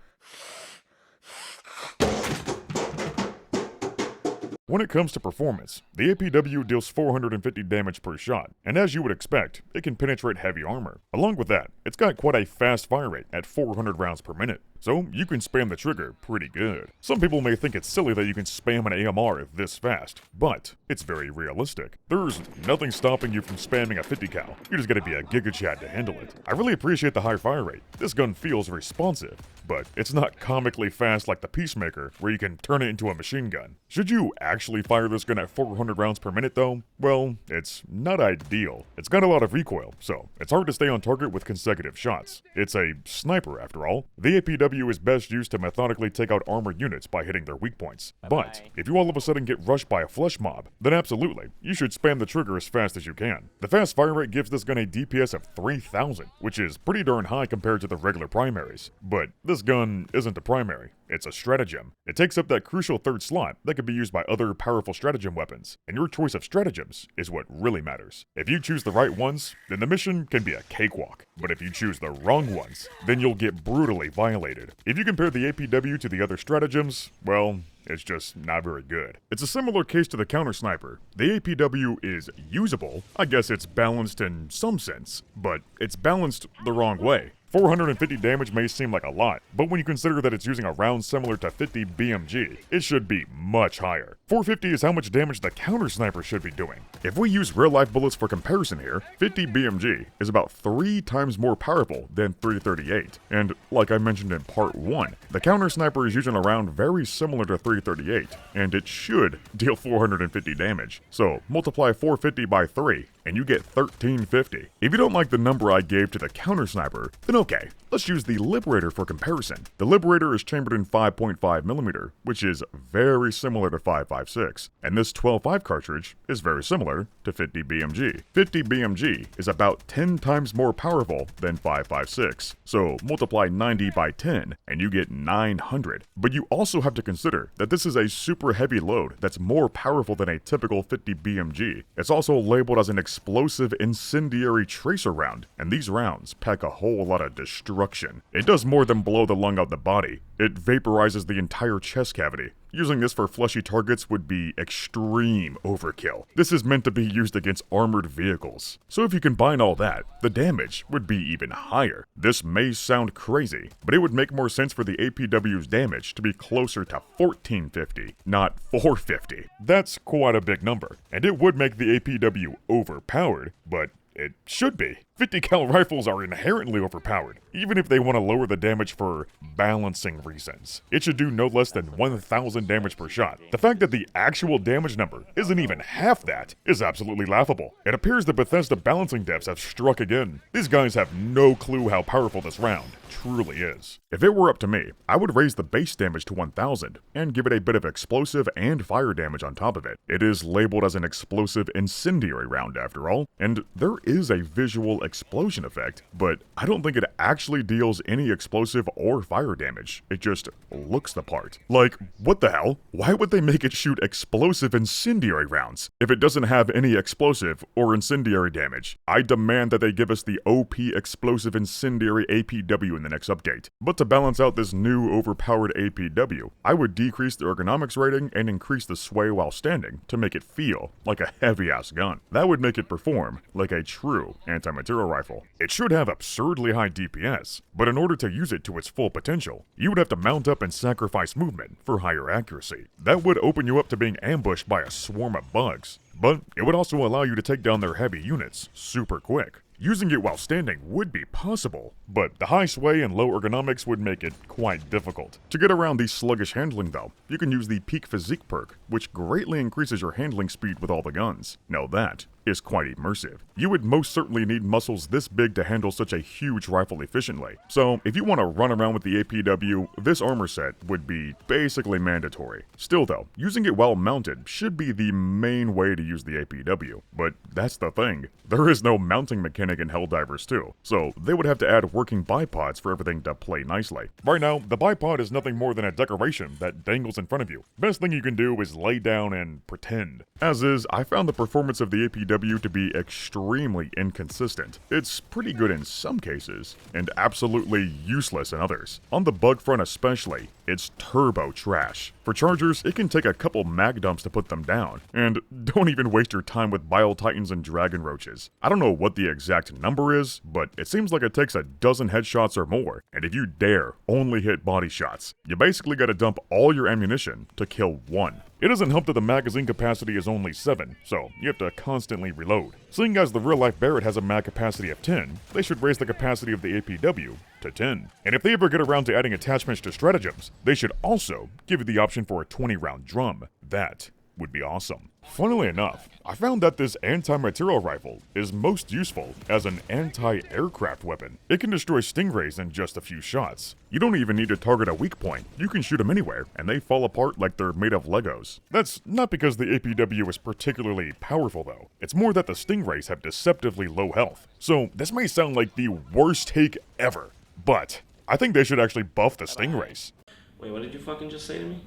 When it comes to performance, the APW deals 450 damage per shot, and as you would expect, it can penetrate heavy armor. Along with that, it's got quite a fast fire rate at 400 rounds per minute, so you can spam the trigger pretty good. Some people may think it's silly that you can spam an AMR this fast, but it's very realistic. There's nothing stopping you from spamming a 50 cal. You just gotta be a gigachad to handle it. I really appreciate the high fire rate. This gun feels responsive, but it's not comically fast like the Peacemaker, where you can turn it into a machine gun. Should you actually actually fire this gun at 400 rounds per minute though, well, it's not ideal. It's got a lot of recoil, so it's hard to stay on target with consecutive shots. It's a sniper after all. The APW is best used to methodically take out armored units by hitting their weak points. But if you all of a sudden get rushed by a flesh mob, then absolutely, you should spam the trigger as fast as you can. The fast fire rate gives this gun a DPS of 3000, which is pretty darn high compared to the regular primaries. But this gun isn't a primary, it's a stratagem. It takes up that crucial third slot that can be used by other powerful stratagem weapons, and your choice of stratagems is what really matters. If you choose the right ones, then the mission can be a cakewalk. But if you choose the wrong ones, then you'll get brutally violated. If you compare the APW to the other stratagems, well, it's just not very good. It's a similar case to the counter sniper. The APW is usable. I guess it's balanced in some sense, but it's balanced the wrong way. 450 damage may seem like a lot, but when you consider that it's using a round similar to 50 BMG, it should be much higher. 450 is how much damage the counter sniper should be doing. If we use real-life bullets for comparison here, 50 BMG is about 3 times more powerful than 338. And like I mentioned in part 1, the counter sniper is using a round very similar to 338, and it should deal 450 damage. So multiply 450 by 3, and you get 1350. If you don't like the number I gave to the counter sniper, then okay, let's use the Liberator for comparison. The Liberator is chambered in 5.5mm, which is very similar to 5.56, and this 12.5 cartridge is very similar to 50 BMG. 50 BMG is about 10 times more powerful than 5.56, so multiply 90 by 10, and you get 900. But you also have to consider that this is a super heavy load that's more powerful than a typical 50 BMG. It's also labeled as an explosive incendiary tracer round, and these rounds pack a whole lot of destruction. It does more than blow the lung out the body. It vaporizes the entire chest cavity. Using this for fleshy targets would be extreme overkill. This is meant to be used against armored vehicles. So if you combine all that, the damage would be even higher. This may sound crazy, but it would make more sense for the APW's damage to be closer to 1450, not 450. That's quite a big number, and it would make the APW overpowered, but it should be. 50 cal rifles are inherently overpowered, even if they want to lower the damage for balancing reasons. It should do no less than 1000 damage per shot. The fact that the actual damage number isn't even half that is absolutely laughable. It appears the Bethesda balancing devs have struck again. These guys have no clue how powerful this round truly is. If it were up to me, I would raise the base damage to 1000 and give it a bit of explosive and fire damage on top of it. It is labeled as an explosive incendiary round after all, and there is a visual explosion effect, but I don't think it actually deals any explosive or fire damage. It just looks the part. Like, what the hell? Why would they make it shoot explosive incendiary rounds if it doesn't have any explosive or incendiary damage? I demand that they give us the OP explosive incendiary APW in the next update. But to balance out this new overpowered APW, I would decrease the ergonomics rating and increase the sway while standing to make it feel like a heavy-ass gun. That would make it perform like a true anti-material rifle. It should have absurdly high DPS, but in order to use it to its full potential, you would have to mount up and sacrifice movement for higher accuracy. That would open you up to being ambushed by a swarm of bugs, but it would also allow you to take down their heavy units super quick. Using it while standing would be possible, but the high sway and low ergonomics would make it quite difficult. To get around the sluggish handling though, you can use the Peak Physique perk, which greatly increases your handling speed with all the guns. Now that is quite immersive. You would most certainly need muscles this big to handle such a huge rifle efficiently. So if you want to run around with the APW, this armor set would be basically mandatory. Still though, using it while mounted should be the main way to use the APW. But that's the thing, there is no mounting mechanic in Helldivers 2, so they would have to add working bipods for everything to play nicely. Right now, the bipod is nothing more than a decoration that dangles in front of you. Best thing you can do is lay down and pretend. As is, I found the performance of the APW to be extremely inconsistent. It's pretty good in some cases, and absolutely useless in others. On the bug front especially, it's turbo trash. For chargers, it can take a couple mag dumps to put them down, and don't even waste your time with Bile Titans and Dragon Roaches. I don't know what the exact number is, but it seems like it takes a dozen headshots or more, and if you dare only hit body shots, you basically gotta dump all your ammunition to kill one. It doesn't help that the magazine capacity is only 7, so you have to constantly reload. Seeing as the real-life Barrett has a mag capacity of 10, they should raise the capacity of the APW to 10. And if they ever get around to adding attachments to stratagems, they should also give you the option for a 20-round drum. That would be awesome. Funnily enough, I found that this anti-material rifle is most useful as an anti-aircraft weapon. It can destroy stingrays in just a few shots. You don't even need to target a weak point. You can shoot them anywhere, and they fall apart like they're made of Legos. That's not because the APW is particularly powerful though. It's more that the stingrays have deceptively low health. So this may sound like the worst take ever, but I think they should actually buff the stingrays. Wait, what did you fucking just say to me?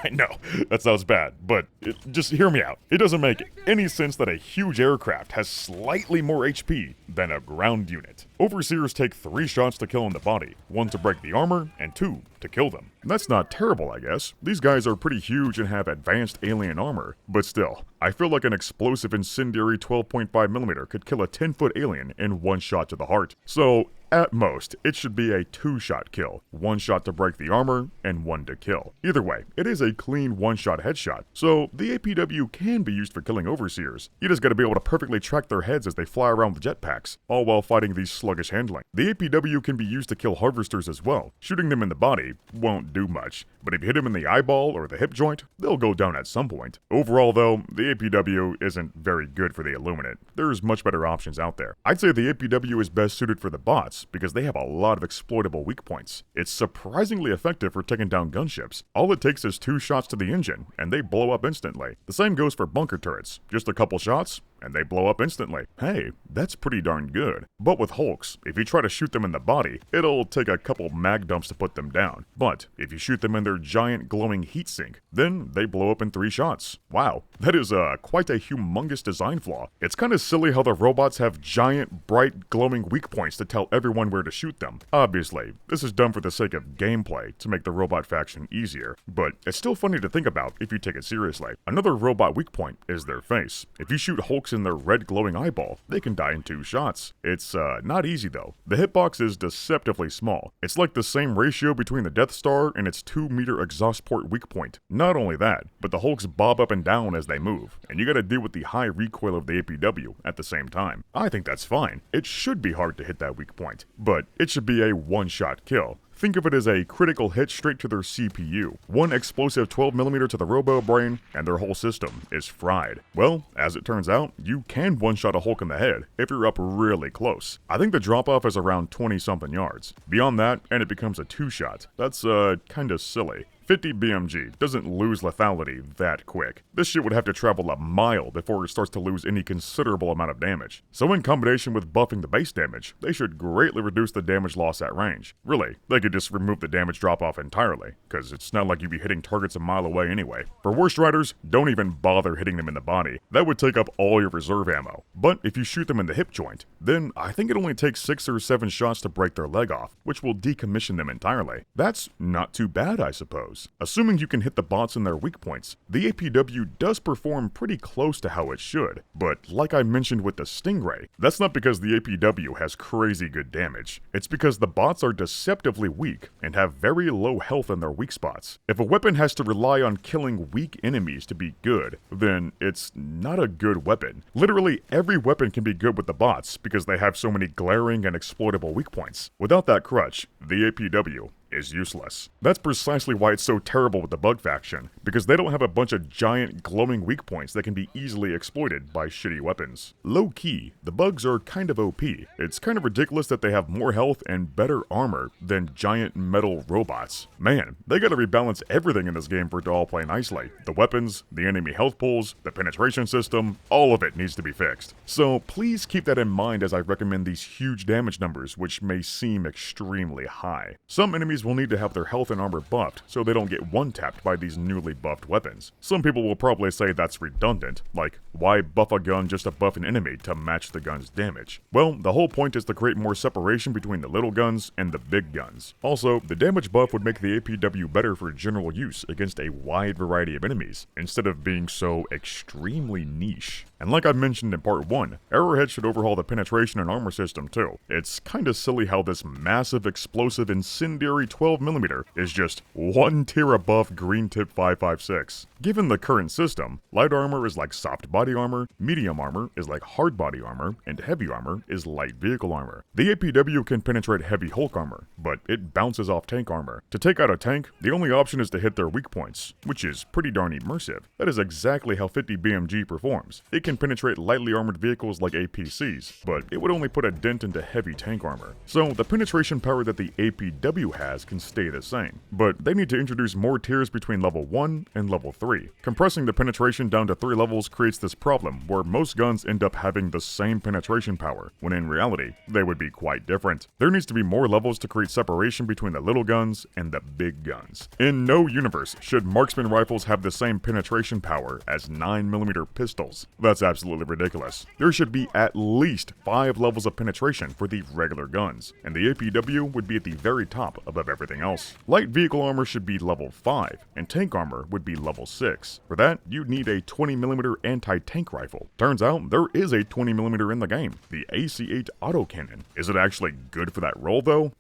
I know, that sounds bad, but just hear me out. It doesn't make any sense that a huge aircraft has slightly more HP than a ground unit. Overseers take 3 shots to kill in the body, 1 to break the armor, and 2 to kill them. That's not terrible, I guess. These guys are pretty huge and have advanced alien armor, but still, I feel like an explosive incendiary 12.5mm could kill a 10-foot alien in 1 shot to the heart. So, at most, it should be a 2-shot kill, 1 shot to break the armor, and 1 to kill. Either way, it is a clean 1-shot headshot, so the APW can be used for killing overseers. You just gotta be able to perfectly track their heads as they fly around with jetpacks, all while fighting these sluggish handling. The APW can be used to kill harvesters as well. Shooting them in the body won't do much, but if you hit them in the eyeball or the hip joint, they'll go down at some point. Overall though, the APW isn't very good for the Illuminate. There's much better options out there. I'd say the APW is best suited for the bots, because they have a lot of exploitable weak points. It's surprisingly effective for taking down gunships. All it takes is 2 shots to the engine, and they blow up instantly. The same goes for bunker turrets. Just a couple shots, and they blow up instantly. Hey, that's pretty darn good. But with Hulks, if you try to shoot them in the body, it'll take a couple mag dumps to put them down. But if you shoot them in their giant glowing heatsink, then they blow up in 3 shots. Wow, that is quite a humongous design flaw. It's kind of silly how the robots have giant, bright, glowing weak points to tell everyone where to shoot them. Obviously, this is done for the sake of gameplay to make the robot faction easier, but it's still funny to think about if you take it seriously. Another robot weak point is their face. If you shoot Hulks in their red glowing eyeball, they can die in 2 shots. It's not easy though. The hitbox is deceptively small. It's like the same ratio between the Death Star and its 2-meter exhaust port weak point. Not only that, but the Hulks bob up and down as they move, and you gotta deal with the high recoil of the APW at the same time. I think that's fine. It should be hard to hit that weak point, but it should be a 1-shot kill. Think of it as a critical hit straight to their CPU. 1 explosive 12mm to the robo brain, and their whole system is fried. Well, as it turns out, you can 1-shot a Hulk in the head if you're up really close. I think the drop-off is around 20-something yards. Beyond that, and it becomes a 2-shot. That's kinda silly. 50 BMG doesn't lose lethality that quick. This shit would have to travel a mile before it starts to lose any considerable amount of damage. So in combination with buffing the base damage, they should greatly reduce the damage loss at range. Really, they could just remove the damage drop-off entirely, cause it's not like you'd be hitting targets a mile away anyway. For Worst Riders, don't even bother hitting them in the body. That would take up all your reserve ammo. But if you shoot them in the hip joint, then I think it only takes 6 or 7 shots to break their leg off, which will decommission them entirely. That's not too bad, I suppose. Assuming you can hit the bots in their weak points, the APW does perform pretty close to how it should, but like I mentioned with the Stingray, that's not because the APW has crazy good damage. It's because the bots are deceptively weak and have very low health in their weak spots. If a weapon has to rely on killing weak enemies to be good, then it's not a good weapon. Literally every weapon can be good with the bots because they have so many glaring and exploitable weak points. Without that crutch, the APW is useless. That's precisely why it's so terrible with the Bug faction, because they don't have a bunch of giant glowing weak points that can be easily exploited by shitty weapons. Low key, the Bugs are kind of OP. It's kind of ridiculous that they have more health and better armor than giant metal robots. Man, they gotta rebalance everything in this game for it to all play nicely. The weapons, the enemy health pools, the penetration system, all of it needs to be fixed. So please keep that in mind as I recommend these huge damage numbers, which may seem extremely high. Some enemies will need to have their health and armor buffed so they don't get one-tapped by these newly buffed weapons. Some people will probably say that's redundant, like, why buff a gun just to buff an enemy to match the gun's damage? Well, the whole point is to create more separation between the little guns and the big guns. Also, the damage buff would make the APW better for general use against a wide variety of enemies, instead of being so extremely niche. And like I mentioned in part 1, Arrowhead should overhaul the penetration and armor system too. It's kinda silly how this massive explosive incendiary 12mm is just one tier above green tip 5.56. Given the current system, light armor is like soft body armor, medium armor is like hard body armor, and heavy armor is light vehicle armor. The APW can penetrate heavy Hulk armor, but it bounces off tank armor. To take out a tank, the only option is to hit their weak points, which is pretty darn immersive. That is exactly how 50 BMG performs. It can penetrate lightly armored vehicles like APCs, but it would only put a dent into heavy tank armor. So the penetration power that the APW has can stay the same, but they need to introduce more tiers between level 1 and level 3. Compressing the penetration down to 3 levels creates this problem where most guns end up having the same penetration power, when in reality, they would be quite different. There needs to be more levels to create separation between the little guns and the big guns. In no universe should marksman rifles have the same penetration power as 9mm pistols. That's absolutely ridiculous. There should be at least 5 levels of penetration for the regular guns, and the APW would be at the very top above everything else. Light vehicle armor should be level 5, and tank armor would be level 6. For that, you'd need a 20mm anti-tank rifle. Turns out, there is a 20mm in the game, the AC-8 Autocannon. Is it actually good for that role though?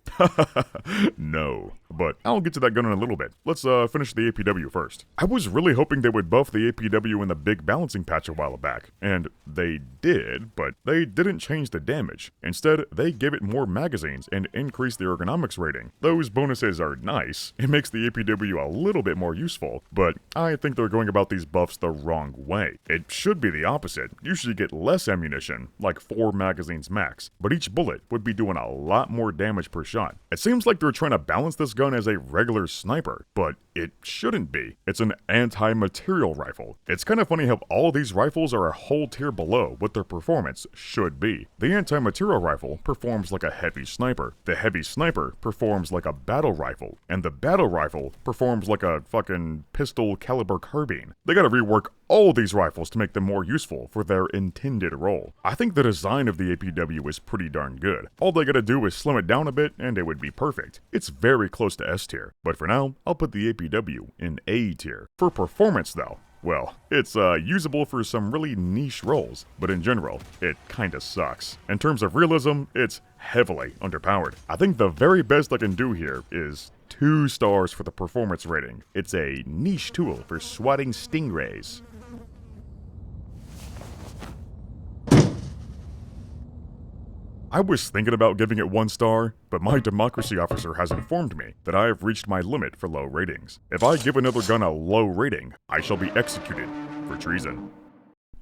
No. But I'll get to that gun in a little bit. Let's finish the APW first. I was really hoping they would buff the APW in the big balancing patch a while back, and they did, but they didn't change the damage. Instead, they gave it more magazines and increased the ergonomics rating. Those bonuses are nice. It makes the APW a little bit more useful, but I think they're going about these buffs the wrong way. It should be the opposite. You should get less ammunition, like 4 magazines max, but each bullet would be doing a lot more damage per shot. It seems like they're trying to balance this gun as a regular sniper, but it shouldn't be. It's an anti-material rifle. It's kind of funny how all these rifles are a whole tier below what their performance should be. The anti-material rifle performs like a heavy sniper. The heavy sniper performs like a battle rifle, and the battle rifle performs like a fucking pistol caliber carbine. They gotta rework all these rifles to make them more useful for their intended role. I think the design of the APW is pretty darn good. All they gotta do is slim it down a bit and it would be perfect. It's very close to S tier, but for now, I'll put the APW in A tier. For performance though, well, it's usable for some really niche roles, but in general, it kinda sucks. In terms of realism, it's heavily underpowered. I think the very best I can do here is 2 stars for the performance rating. It's a niche tool for swatting stingrays. I was thinking about giving it 1 star, but my democracy officer has informed me that I have reached my limit for low ratings. If I give another gun a low rating, I shall be executed for treason.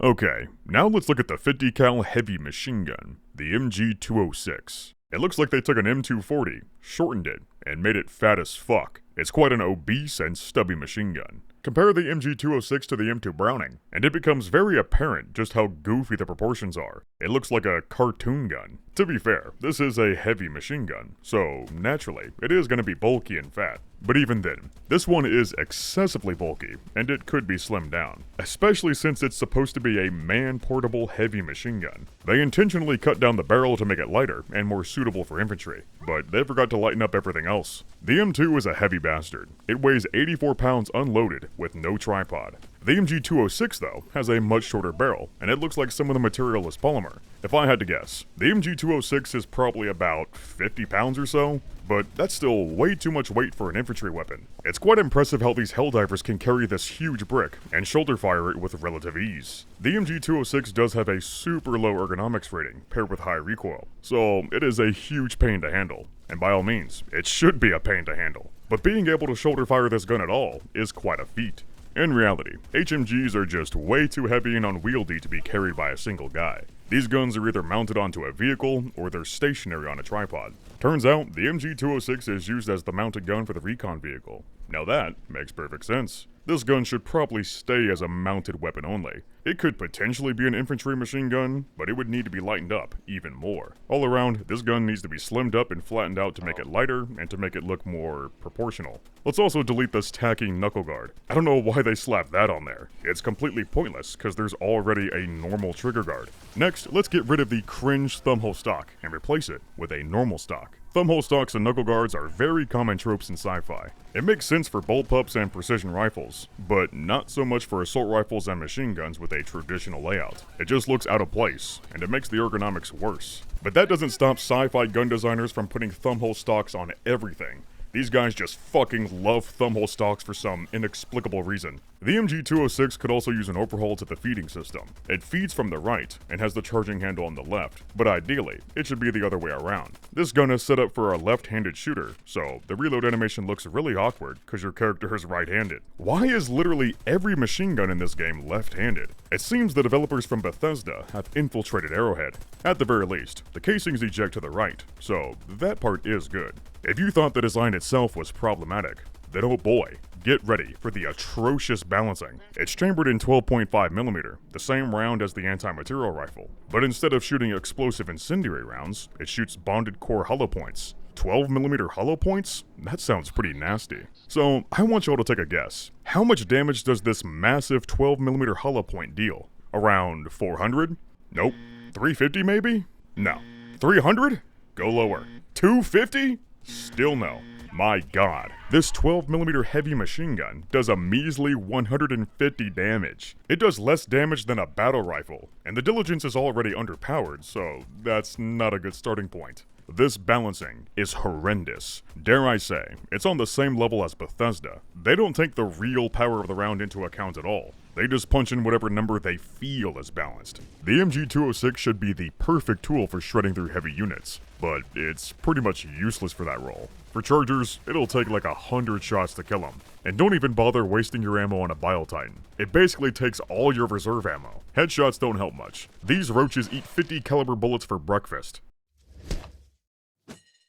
Okay, now let's look at the 50 cal heavy machine gun, the MG206. It looks like they took an M240, shortened it, and made it fat as fuck. It's quite an obese and stubby machine gun. Compare the MG206 to the M2 Browning, and it becomes very apparent just how goofy the proportions are. It looks like a cartoon gun. To be fair, this is a heavy machine gun, so naturally, it is going to be bulky and fat. But even then, this one is excessively bulky, and it could be slimmed down, especially since it's supposed to be a man-portable heavy machine gun. They intentionally cut down the barrel to make it lighter and more suitable for infantry, but they forgot to lighten up everything else. The M2 is a heavy bastard. It weighs 84 pounds unloaded with no tripod. The MG206 though has a much shorter barrel, and it looks like some of the material is polymer. If I had to guess, the MG206 is probably about 50 pounds or so, but that's still way too much weight for an infantry weapon. It's quite impressive how these Helldivers can carry this huge brick and shoulder fire it with relative ease. The MG206 does have a super low ergonomics rating paired with high recoil, so it is a huge pain to handle. And by all means, it should be a pain to handle. But being able to shoulder fire this gun at all is quite a feat. In reality, HMGs are just way too heavy and unwieldy to be carried by a single guy. These guns are either mounted onto a vehicle, or they're stationary on a tripod. Turns out, the MG206 is used as the mounted gun for the recon vehicle. Now that makes perfect sense. This gun should probably stay as a mounted weapon only. It could potentially be an infantry machine gun, but it would need to be lightened up even more. All around, this gun needs to be slimmed up and flattened out to make it lighter and to make it look more proportional. Let's also delete this tacky knuckle guard. I don't know why they slapped that on there. It's completely pointless because there's already a normal trigger guard. Next, let's get rid of the cringe thumbhole stock and replace it with a normal stock. Thumbhole stocks and knuckle guards are very common tropes in sci-fi. It makes sense for bullpups and precision rifles, but not so much for assault rifles and machine guns with a traditional layout. It just looks out of place, and it makes the ergonomics worse. But that doesn't stop sci-fi gun designers from putting thumbhole stocks on everything. These guys just fucking love thumbhole stocks for some inexplicable reason. The MG206 could also use an overhaul to the feeding system. It feeds from the right and has the charging handle on the left, but ideally, it should be the other way around. This gun is set up for a left-handed shooter, so the reload animation looks really awkward because your character is right-handed. Why is literally every machine gun in this game left-handed? It seems the developers from Bethesda have infiltrated Arrowhead. At the very least, the casings eject to the right, so that part is good. If you thought the design itself was problematic, then oh boy, get ready for the atrocious balancing. It's chambered in 12.5mm, the same round as the anti-material rifle, but instead of shooting explosive incendiary rounds, it shoots bonded core hollow points. 12mm hollow points? That sounds pretty nasty. So, I want y'all to take a guess. How much damage does this massive 12mm hollow point deal? Around 400? Nope. 350 maybe? No. 300? Go lower. 250? Still no. My god. This 12mm heavy machine gun does a measly 150 damage. It does less damage than a battle rifle, and the Diligence is already underpowered, so that's not a good starting point. This balancing is horrendous. Dare I say, it's on the same level as Bethesda. They don't take the real power of the round into account at all. They just punch in whatever number they feel is balanced. The MG206 should be the perfect tool for shredding through heavy units, but it's pretty much useless for that role. For chargers, it'll take like 100 shots to kill them. And don't even bother wasting your ammo on a Bile Titan. It basically takes all your reserve ammo. Headshots don't help much. These roaches eat 50 caliber bullets for breakfast.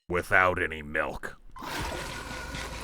Without any milk.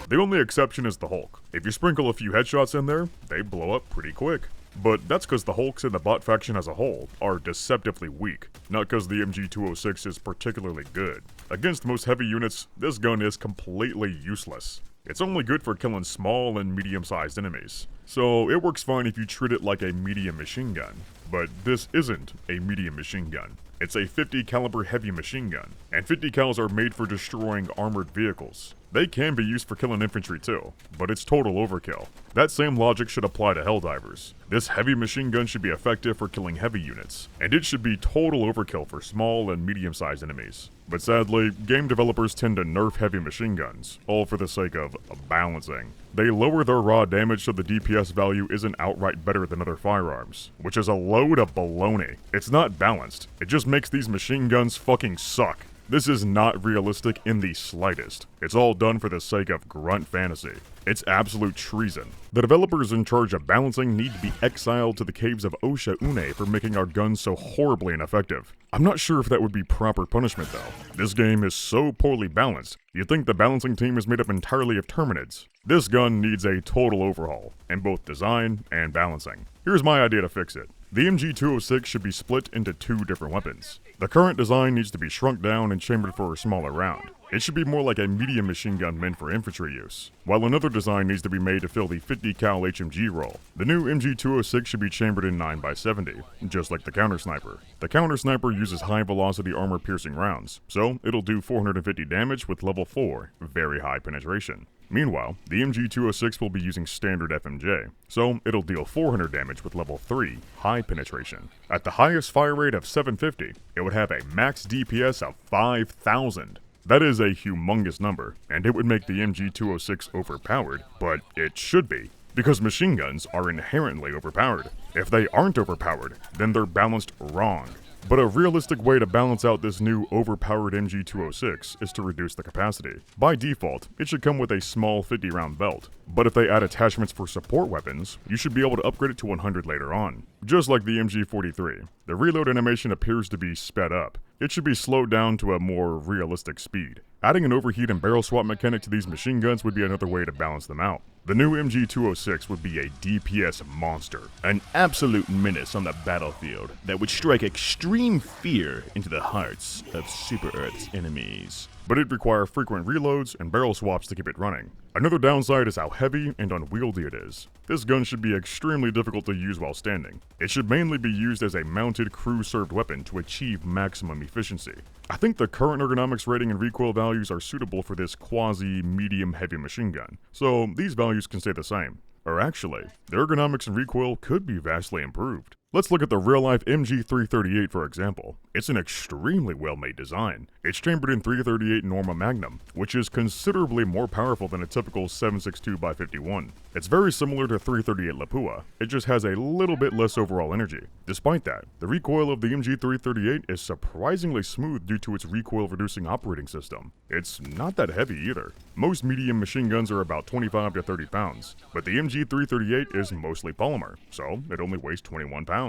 The only exception is the Hulk. If you sprinkle a few headshots in there, they blow up pretty quick. But that's because the Hulks in the bot faction as a whole are deceptively weak, not because the MG206 is particularly good. Against most heavy units, this gun is completely useless. It's only good for killing small and medium-sized enemies, so it works fine if you treat it like a medium machine gun. But this isn't a medium machine gun. It's a 50 caliber heavy machine gun, and 50 cals are made for destroying armored vehicles. They can be used for killing infantry too, but it's total overkill. That same logic should apply to Helldivers. This heavy machine gun should be effective for killing heavy units, and it should be total overkill for small and medium-sized enemies. But sadly, game developers tend to nerf heavy machine guns, all for the sake of balancing. They lower their raw damage so the DPS value isn't outright better than other firearms, which is a load of baloney. It's not balanced, it just makes these machine guns fucking suck. This is not realistic in the slightest. It's all done for the sake of grunt fantasy. It's absolute treason. The developers in charge of balancing need to be exiled to the caves of Osha Une for making our guns so horribly ineffective. I'm not sure if that would be proper punishment though. This game is so poorly balanced, you'd think the balancing team is made up entirely of Terminids. This gun needs a total overhaul, in both design and balancing. Here's my idea to fix it. The MG206 should be split into two different weapons. The current design needs to be shrunk down and chambered for a smaller round. It should be more like a medium machine gun meant for infantry use, while another design needs to be made to fill the 50 cal HMG role. The new MG206 should be chambered in 9x70, just like the Counter Sniper. The Counter Sniper uses high velocity armor piercing rounds, so it'll do 450 damage with level 4, very high penetration. Meanwhile, the MG206 will be using standard FMJ, so it'll deal 400 damage with level 3, high penetration. At the highest fire rate of 750, it would have a max DPS of 5,000. That is a humongous number, and it would make the MG206 overpowered, but it should be, because machine guns are inherently overpowered. If they aren't overpowered, then they're balanced wrong. But a realistic way to balance out this new overpowered MG206 is to reduce the capacity. By default, it should come with a small 50-round belt, but if they add attachments for support weapons, you should be able to upgrade it to 100 later on. Just like the MG43, the reload animation appears to be sped up. It should be slowed down to a more realistic speed. Adding an overheat and barrel swap mechanic to these machine guns would be another way to balance them out. The new MG206 would be a DPS monster, an absolute menace on the battlefield that would strike extreme fear into the hearts of Super Earth's enemies. But it'd require frequent reloads and barrel swaps to keep it running. Another downside is how heavy and unwieldy it is. This gun should be extremely difficult to use while standing. It should mainly be used as a mounted crew-served weapon to achieve maximum efficiency. I think the current ergonomics rating and recoil values are suitable for this quasi-medium heavy machine gun, so these values can stay the same. Or actually, the ergonomics and recoil could be vastly improved. Let's look at the real-life MG338 for example. It's an extremely well-made design. It's chambered in 338 Norma Magnum, which is considerably more powerful than a typical 7.62x51. It's very similar to 338 Lapua, it just has a little bit less overall energy. Despite that, the recoil of the MG338 is surprisingly smooth due to its recoil-reducing operating system. It's not that heavy either. Most medium machine guns are about 25 to 30 pounds, but the MG338 is mostly polymer, so it only weighs 21 pounds.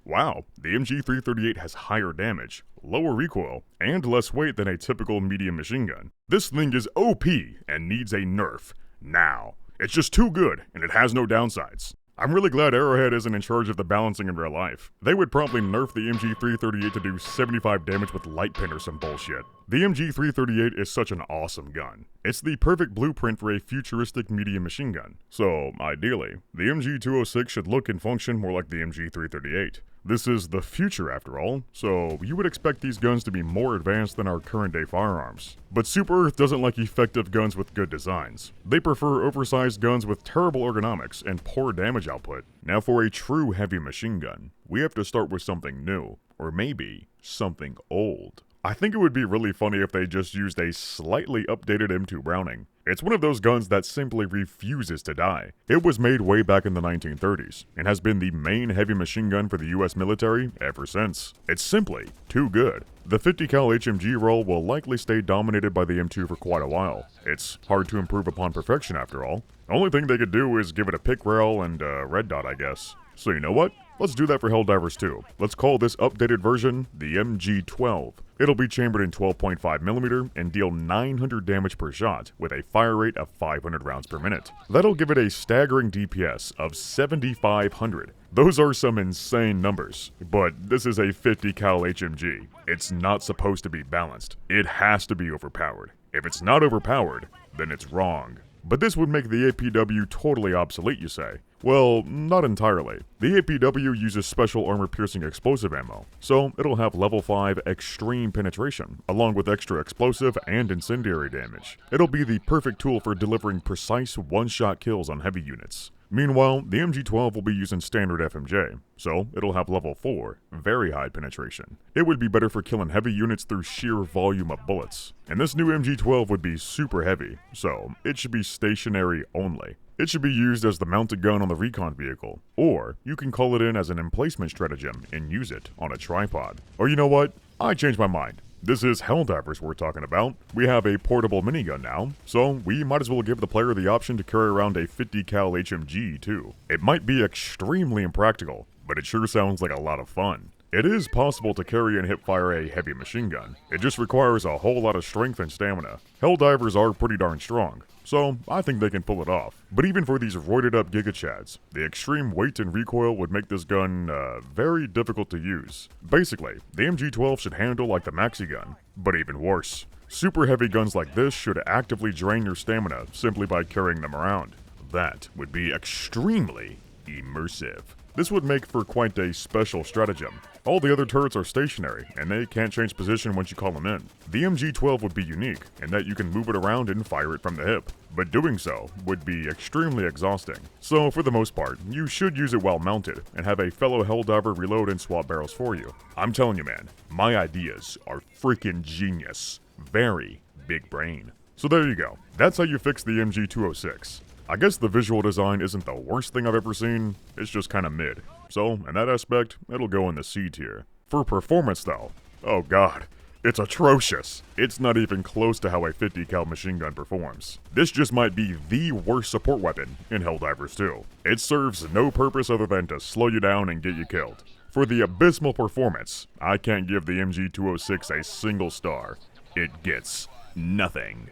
Wow, the MG338 has higher damage, lower recoil, and less weight than a typical medium machine gun. This thing is OP and needs a nerf now. It's just too good, and it has no downsides. I'm really glad Arrowhead isn't in charge of the balancing in real life. They would probably nerf the MG338 to do 75 damage with light pin or some bullshit. The MG338 is such an awesome gun. It's the perfect blueprint for a futuristic medium machine gun. So, ideally, the MG206 should look and function more like the MG338. This is the future after all, so you would expect these guns to be more advanced than our current day firearms. But Super Earth doesn't like effective guns with good designs. They prefer oversized guns with terrible ergonomics and poor damage output. Now for a true heavy machine gun, we have to start with something new, or maybe something old. I think it would be really funny if they just used a slightly updated M2 Browning. It's one of those guns that simply refuses to die. It was made way back in the 1930s, and has been the main heavy machine gun for the US military ever since. It's simply too good. The 50 cal HMG role will likely stay dominated by the M2 for quite a while. It's hard to improve upon perfection after all. The only thing they could do is give it a pick rail and a red dot, I guess. So you know what? Let's do that for Helldivers too. Let's call this updated version the MG12. It'll be chambered in 12.5mm and deal 900 damage per shot with a fire rate of 500 rounds per minute. That'll give it a staggering DPS of 7,500. Those are some insane numbers, but this is a 50 cal HMG. It's not supposed to be balanced. It has to be overpowered. If it's not overpowered, then it's wrong. But this would make the APW totally obsolete, you say? Well, not entirely. The APW uses special armor-piercing explosive ammo, so it'll have level 5 extreme penetration, along with extra explosive and incendiary damage. It'll be the perfect tool for delivering precise one-shot kills on heavy units. Meanwhile, the MG12 will be using standard FMJ, so it'll have level 4, very high penetration. It would be better for killing heavy units through sheer volume of bullets. And this new MG12 would be super heavy, so it should be stationary only. It should be used as the mounted gun on the recon vehicle, or you can call it in as an emplacement stratagem and use it on a tripod. Or you know what? I changed my mind. This is Helldivers we're talking about. We have a portable minigun now, so we might as well give the player the option to carry around a 50 cal HMG too. It might be extremely impractical, but it sure sounds like a lot of fun. It is possible to carry and hip-fire a heavy machine gun. It just requires a whole lot of strength and stamina. Helldivers are pretty darn strong, so I think they can pull it off. But even for these roided up gigachads, the extreme weight and recoil would make this gun very difficult to use. Basically, the MG12 should handle like the Maxigun, but even worse. Super heavy guns like this should actively drain your stamina simply by carrying them around. That would be extremely immersive. This would make for quite a special stratagem. All the other turrets are stationary, and they can't change position once you call them in. The MG12 would be unique, in that you can move it around and fire it from the hip, but doing so would be extremely exhausting. So for the most part, you should use it while mounted, and have a fellow Helldiver reload and swap barrels for you. I'm telling you man, my ideas are freaking genius. Very big brain. So there you go, that's how you fix the MG206. I guess the visual design isn't the worst thing I've ever seen, it's just kinda mid. So, in that aspect, it'll go in the C tier. For performance though, oh god, it's atrocious. It's not even close to how a 50 cal machine gun performs. This just might be the worst support weapon in Helldivers 2. It serves no purpose other than to slow you down and get you killed. For the abysmal performance, I can't give the MG206 a single star. It gets nothing.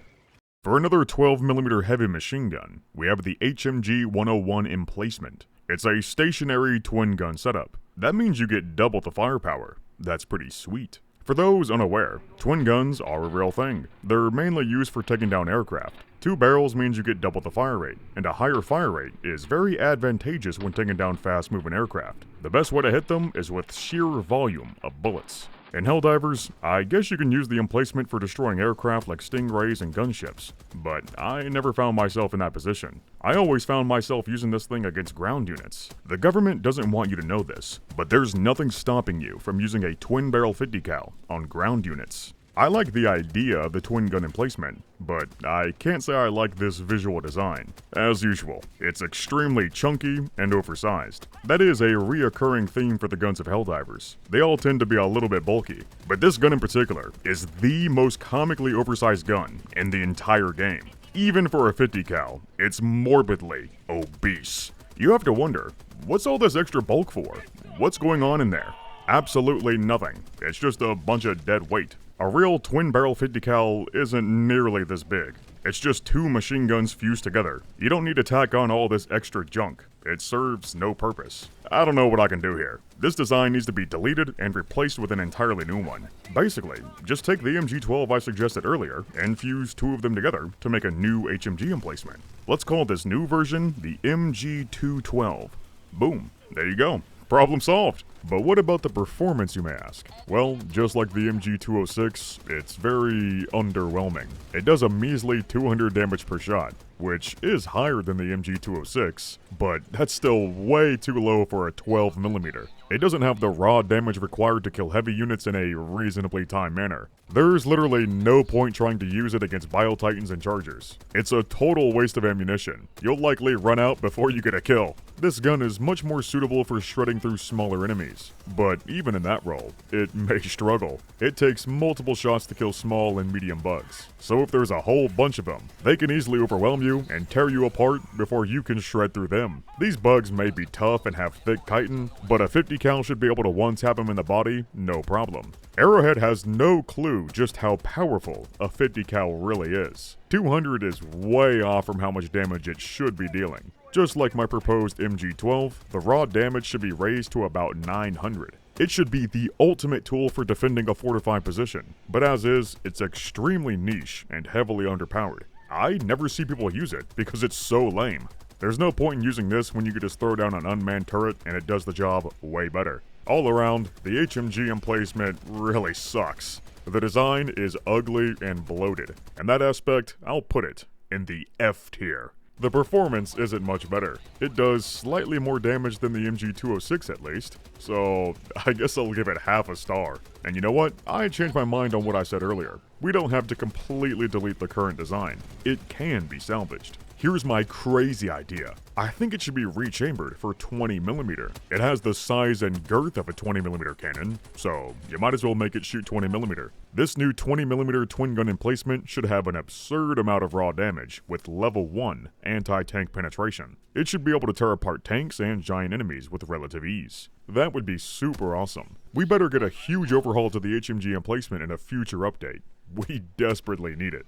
For another 12mm heavy machine gun, we have the HMG 101 Emplacement. It's a stationary twin gun setup. That means you get double the firepower. That's pretty sweet. For those unaware, twin guns are a real thing. They're mainly used for taking down aircraft. 2 barrels means you get double the fire rate, and a higher fire rate is very advantageous when taking down fast-moving aircraft. The best way to hit them is with sheer volume of bullets. In Helldivers, I guess you can use the emplacement for destroying aircraft like stingrays and gunships, but I never found myself in that position. I always found myself using this thing against ground units. The government doesn't want you to know this, but there's nothing stopping you from using a twin-barrel 50 cal on ground units. I like the idea of the twin gun emplacement, but I can't say I like this visual design. As usual, it's extremely chunky and oversized. That is a reoccurring theme for the guns of Helldivers. They all tend to be a little bit bulky, but this gun in particular is the most comically oversized gun in the entire game. Even for a 50 cal, it's morbidly obese. You have to wonder, what's all this extra bulk for? What's going on in there? Absolutely nothing. It's just a bunch of dead weight. A real twin-barrel 50 cal isn't nearly this big. It's just two machine guns fused together. You don't need to tack on all this extra junk. It serves no purpose. I don't know what I can do here. This design needs to be deleted and replaced with an entirely new one. Basically, just take the MG12 I suggested earlier and fuse two of them together to make a new HMG emplacement. Let's call this new version the MG212. Boom, there you go. Problem solved. But what about the performance, you may ask? Well, just like the MG206, it's very underwhelming. It does a measly 200 damage per shot, which is higher than the MG206, but that's still way too low for a 12mm. It doesn't have the raw damage required to kill heavy units in a reasonably timed manner. There's literally no point trying to use it against Bio Titans and Chargers. It's a total waste of ammunition. You'll likely run out before you get a kill. This gun is much more suitable for shredding through smaller enemies, but even in that role, it may struggle. It takes multiple shots to kill small and medium bugs, so if there's a whole bunch of them, they can easily overwhelm you and tear you apart before you can shred through them. These bugs may be tough and have thick chitin, but a 50 cal should be able to one-tap them in the body, no problem. Arrowhead has no clue just how powerful a 50 cal really is. 200 is way off from how much damage it should be dealing. Just like my proposed MG12, the raw damage should be raised to about 900. It should be the ultimate tool for defending a fortified position, but as is, it's extremely niche and heavily underpowered. I never see people use it because it's so lame. There's no point in using this when you could just throw down an unmanned turret and it does the job way better. All around, the HMG emplacement really sucks. The design is ugly and bloated. In that aspect, I'll put it in the F tier. The performance isn't much better. It does slightly more damage than the MG206 at least, so I guess I'll give it half a star. And you know what? I changed my mind on what I said earlier. We don't have to completely delete the current design. It can be salvaged. Here's my crazy idea. I think it should be rechambered for 20mm. It has the size and girth of a 20mm cannon, so you might as well make it shoot 20mm. This new 20mm twin gun emplacement should have an absurd amount of raw damage with level 1 anti-tank penetration. It should be able to tear apart tanks and giant enemies with relative ease. That would be super awesome. We better get a huge overhaul to the HMG emplacement in a future update. We desperately need it.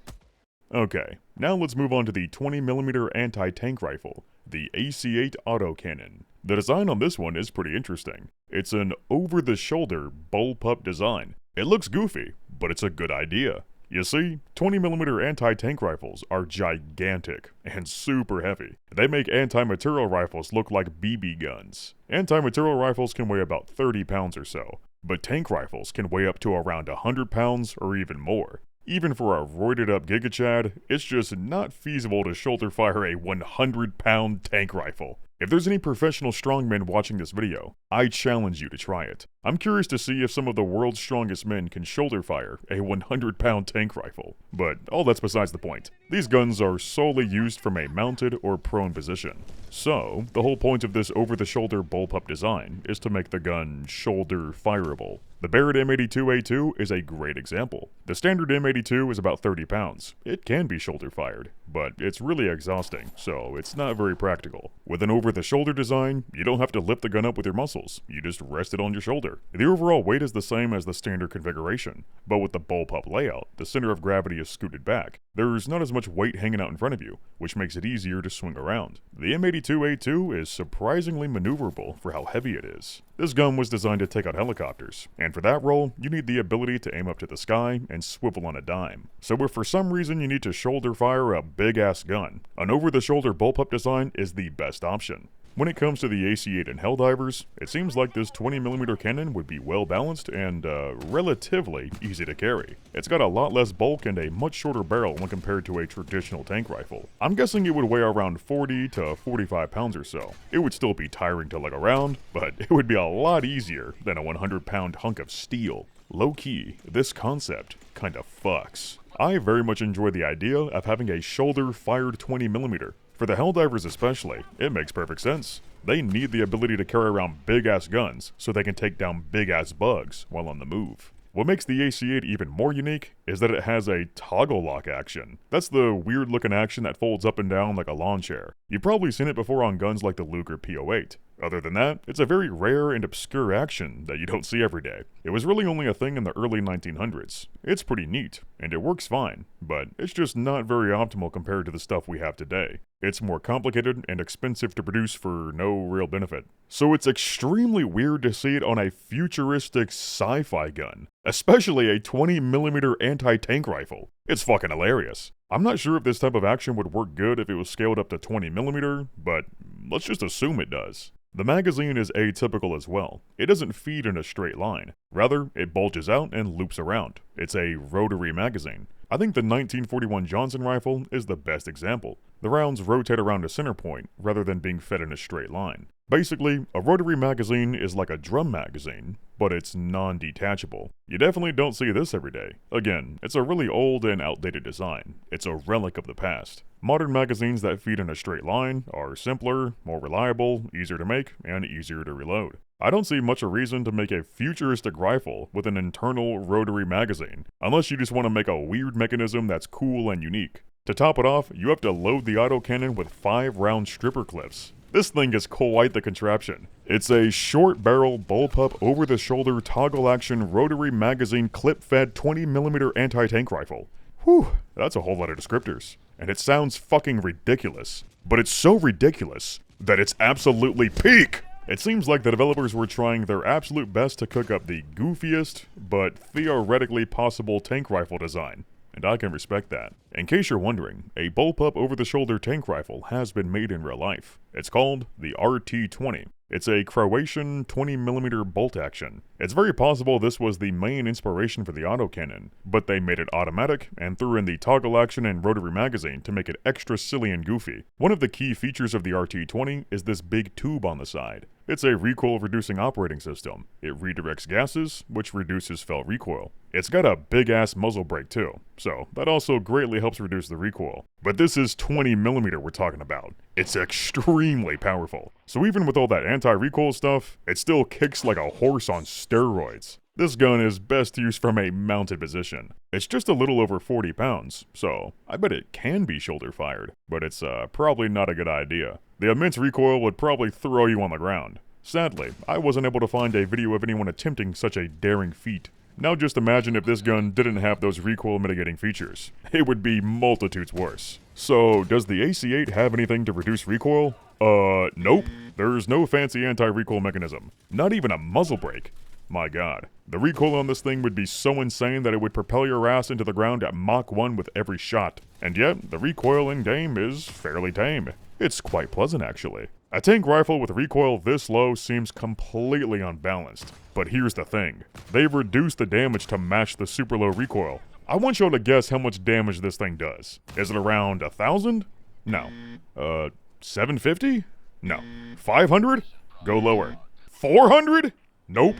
Okay, now let's move on to the 20mm anti-tank rifle, the AC-8 Autocannon. The design on this one is pretty interesting. It's an over-the-shoulder bullpup design. It looks goofy, but it's a good idea. You see, 20mm anti-tank rifles are gigantic and super heavy. They make anti-material rifles look like BB guns. Anti-material rifles can weigh about 30 pounds or so, but tank rifles can weigh up to around 100 pounds or even more. Even for a roided up Giga Chad, it's just not feasible to shoulder fire a 100-pound tank rifle. If there's any professional strongmen watching this video, I challenge you to try it. I'm curious to see if some of the world's strongest men can shoulder fire a 100-pound tank rifle. But all that's besides the point. These guns are solely used from a mounted or prone position. So, the whole point of this over-the-shoulder bullpup design is to make the gun shoulder fireable. The Barrett M82A2 is a great example. The standard M82 is about 30 pounds. It can be shoulder fired, but it's really exhausting, so it's not very practical. With an over-the-shoulder design, you don't have to lift the gun up with your muscles, you just rest it on your shoulder. The overall weight is the same as the standard configuration, but with the bullpup layout, the center of gravity is scooted back. There's not as much weight hanging out in front of you, which makes it easier to swing around. The M82A2 is surprisingly maneuverable for how heavy it is. This gun was designed to take out helicopters, and for that role, you need the ability to aim up to the sky and swivel on a dime. So if for some reason you need to shoulder fire a big-ass gun, an over-the-shoulder bullpup design is the best option. When it comes to the AC-8 and Helldivers, it seems like this 20mm cannon would be well balanced and relatively easy to carry. It's got a lot less bulk and a much shorter barrel when compared to a traditional tank rifle. I'm guessing it would weigh around 40 to 45 pounds or so. It would still be tiring to lug around, but it would be a lot easier than a 100-pound hunk of steel. Low-key, this concept kinda fucks. I very much enjoy the idea of having a shoulder-fired 20mm. For the Helldivers especially, it makes perfect sense. They need the ability to carry around big-ass guns so they can take down big-ass bugs while on the move. What makes the AC-8 even more unique is that it has a toggle lock action. That's the weird looking action that folds up and down like a lawn chair. You've probably seen it before on guns like the Luger P08. Other than that, it's a very rare and obscure action that you don't see every day. It was really only a thing in the early 1900s. It's pretty neat, and it works fine, but it's just not very optimal compared to the stuff we have today. It's more complicated and expensive to produce for no real benefit. So it's extremely weird to see it on a futuristic sci-fi gun, especially a 20mm anti-tank rifle. It's fucking hilarious. I'm not sure if this type of action would work good if it was scaled up to 20mm, but let's just assume it does. The magazine is atypical as well. It doesn't feed in a straight line. Rather, it bulges out and loops around. It's a rotary magazine. I think the 1941 Johnson rifle is the best example. The rounds rotate around a center point rather than being fed in a straight line. Basically, a rotary magazine is like a drum magazine, but it's non-detachable. You definitely don't see this every day. Again, it's a really old and outdated design. It's a relic of the past. Modern magazines that feed in a straight line are simpler, more reliable, easier to make, and easier to reload. I don't see much a reason to make a futuristic rifle with an internal rotary magazine, unless you just want to make a weird mechanism that's cool and unique. To top it off, you have to load the autocannon with 5-round stripper clips. This thing is quite the contraption. It's a short barrel, bullpup, over-the-shoulder, toggle-action, rotary magazine, clip-fed 20mm anti-tank rifle. Whew, that's a whole lot of descriptors. And it sounds fucking ridiculous. But it's so ridiculous that it's absolutely peak! It seems like the developers were trying their absolute best to cook up the goofiest, but theoretically possible tank rifle design. And I can respect that. In case you're wondering, a bullpup over-the-shoulder tank rifle has been made in real life. It's called the RT-20. It's a Croatian 20mm bolt action. It's very possible this was the main inspiration for the autocannon, but they made it automatic and threw in the toggle action and rotary magazine to make it extra silly and goofy. One of the key features of the RT-20 is this big tube on the side. It's a recoil-reducing operating system. It redirects gases, which reduces felt recoil. It's got a big-ass muzzle brake too, so that also greatly helps reduce the recoil. But this is 20mm we're talking about. It's extremely powerful. So even with all that anti-recoil stuff, it still kicks like a horse on steroids. This gun is best used from a mounted position. It's just a little over 40 pounds, so I bet it can be shoulder fired, but it's probably not a good idea. The immense recoil would probably throw you on the ground. Sadly, I wasn't able to find a video of anyone attempting such a daring feat. Now just imagine if this gun didn't have those recoil mitigating features. It would be multitudes worse. So, does the AC-8 have anything to reduce recoil? Nope. There's no fancy anti-recoil mechanism. Not even a muzzle brake. My god. The recoil on this thing would be so insane that it would propel your ass into the ground at Mach 1 with every shot. And yet, the recoil in-game is fairly tame. It's quite pleasant actually. A tank rifle with recoil this low seems completely unbalanced. But here's the thing. They've reduced the damage to match the super low recoil. I want y'all to guess how much damage this thing does. Is it around 1,000? No. 750? No. 500? Go lower. 400? Nope.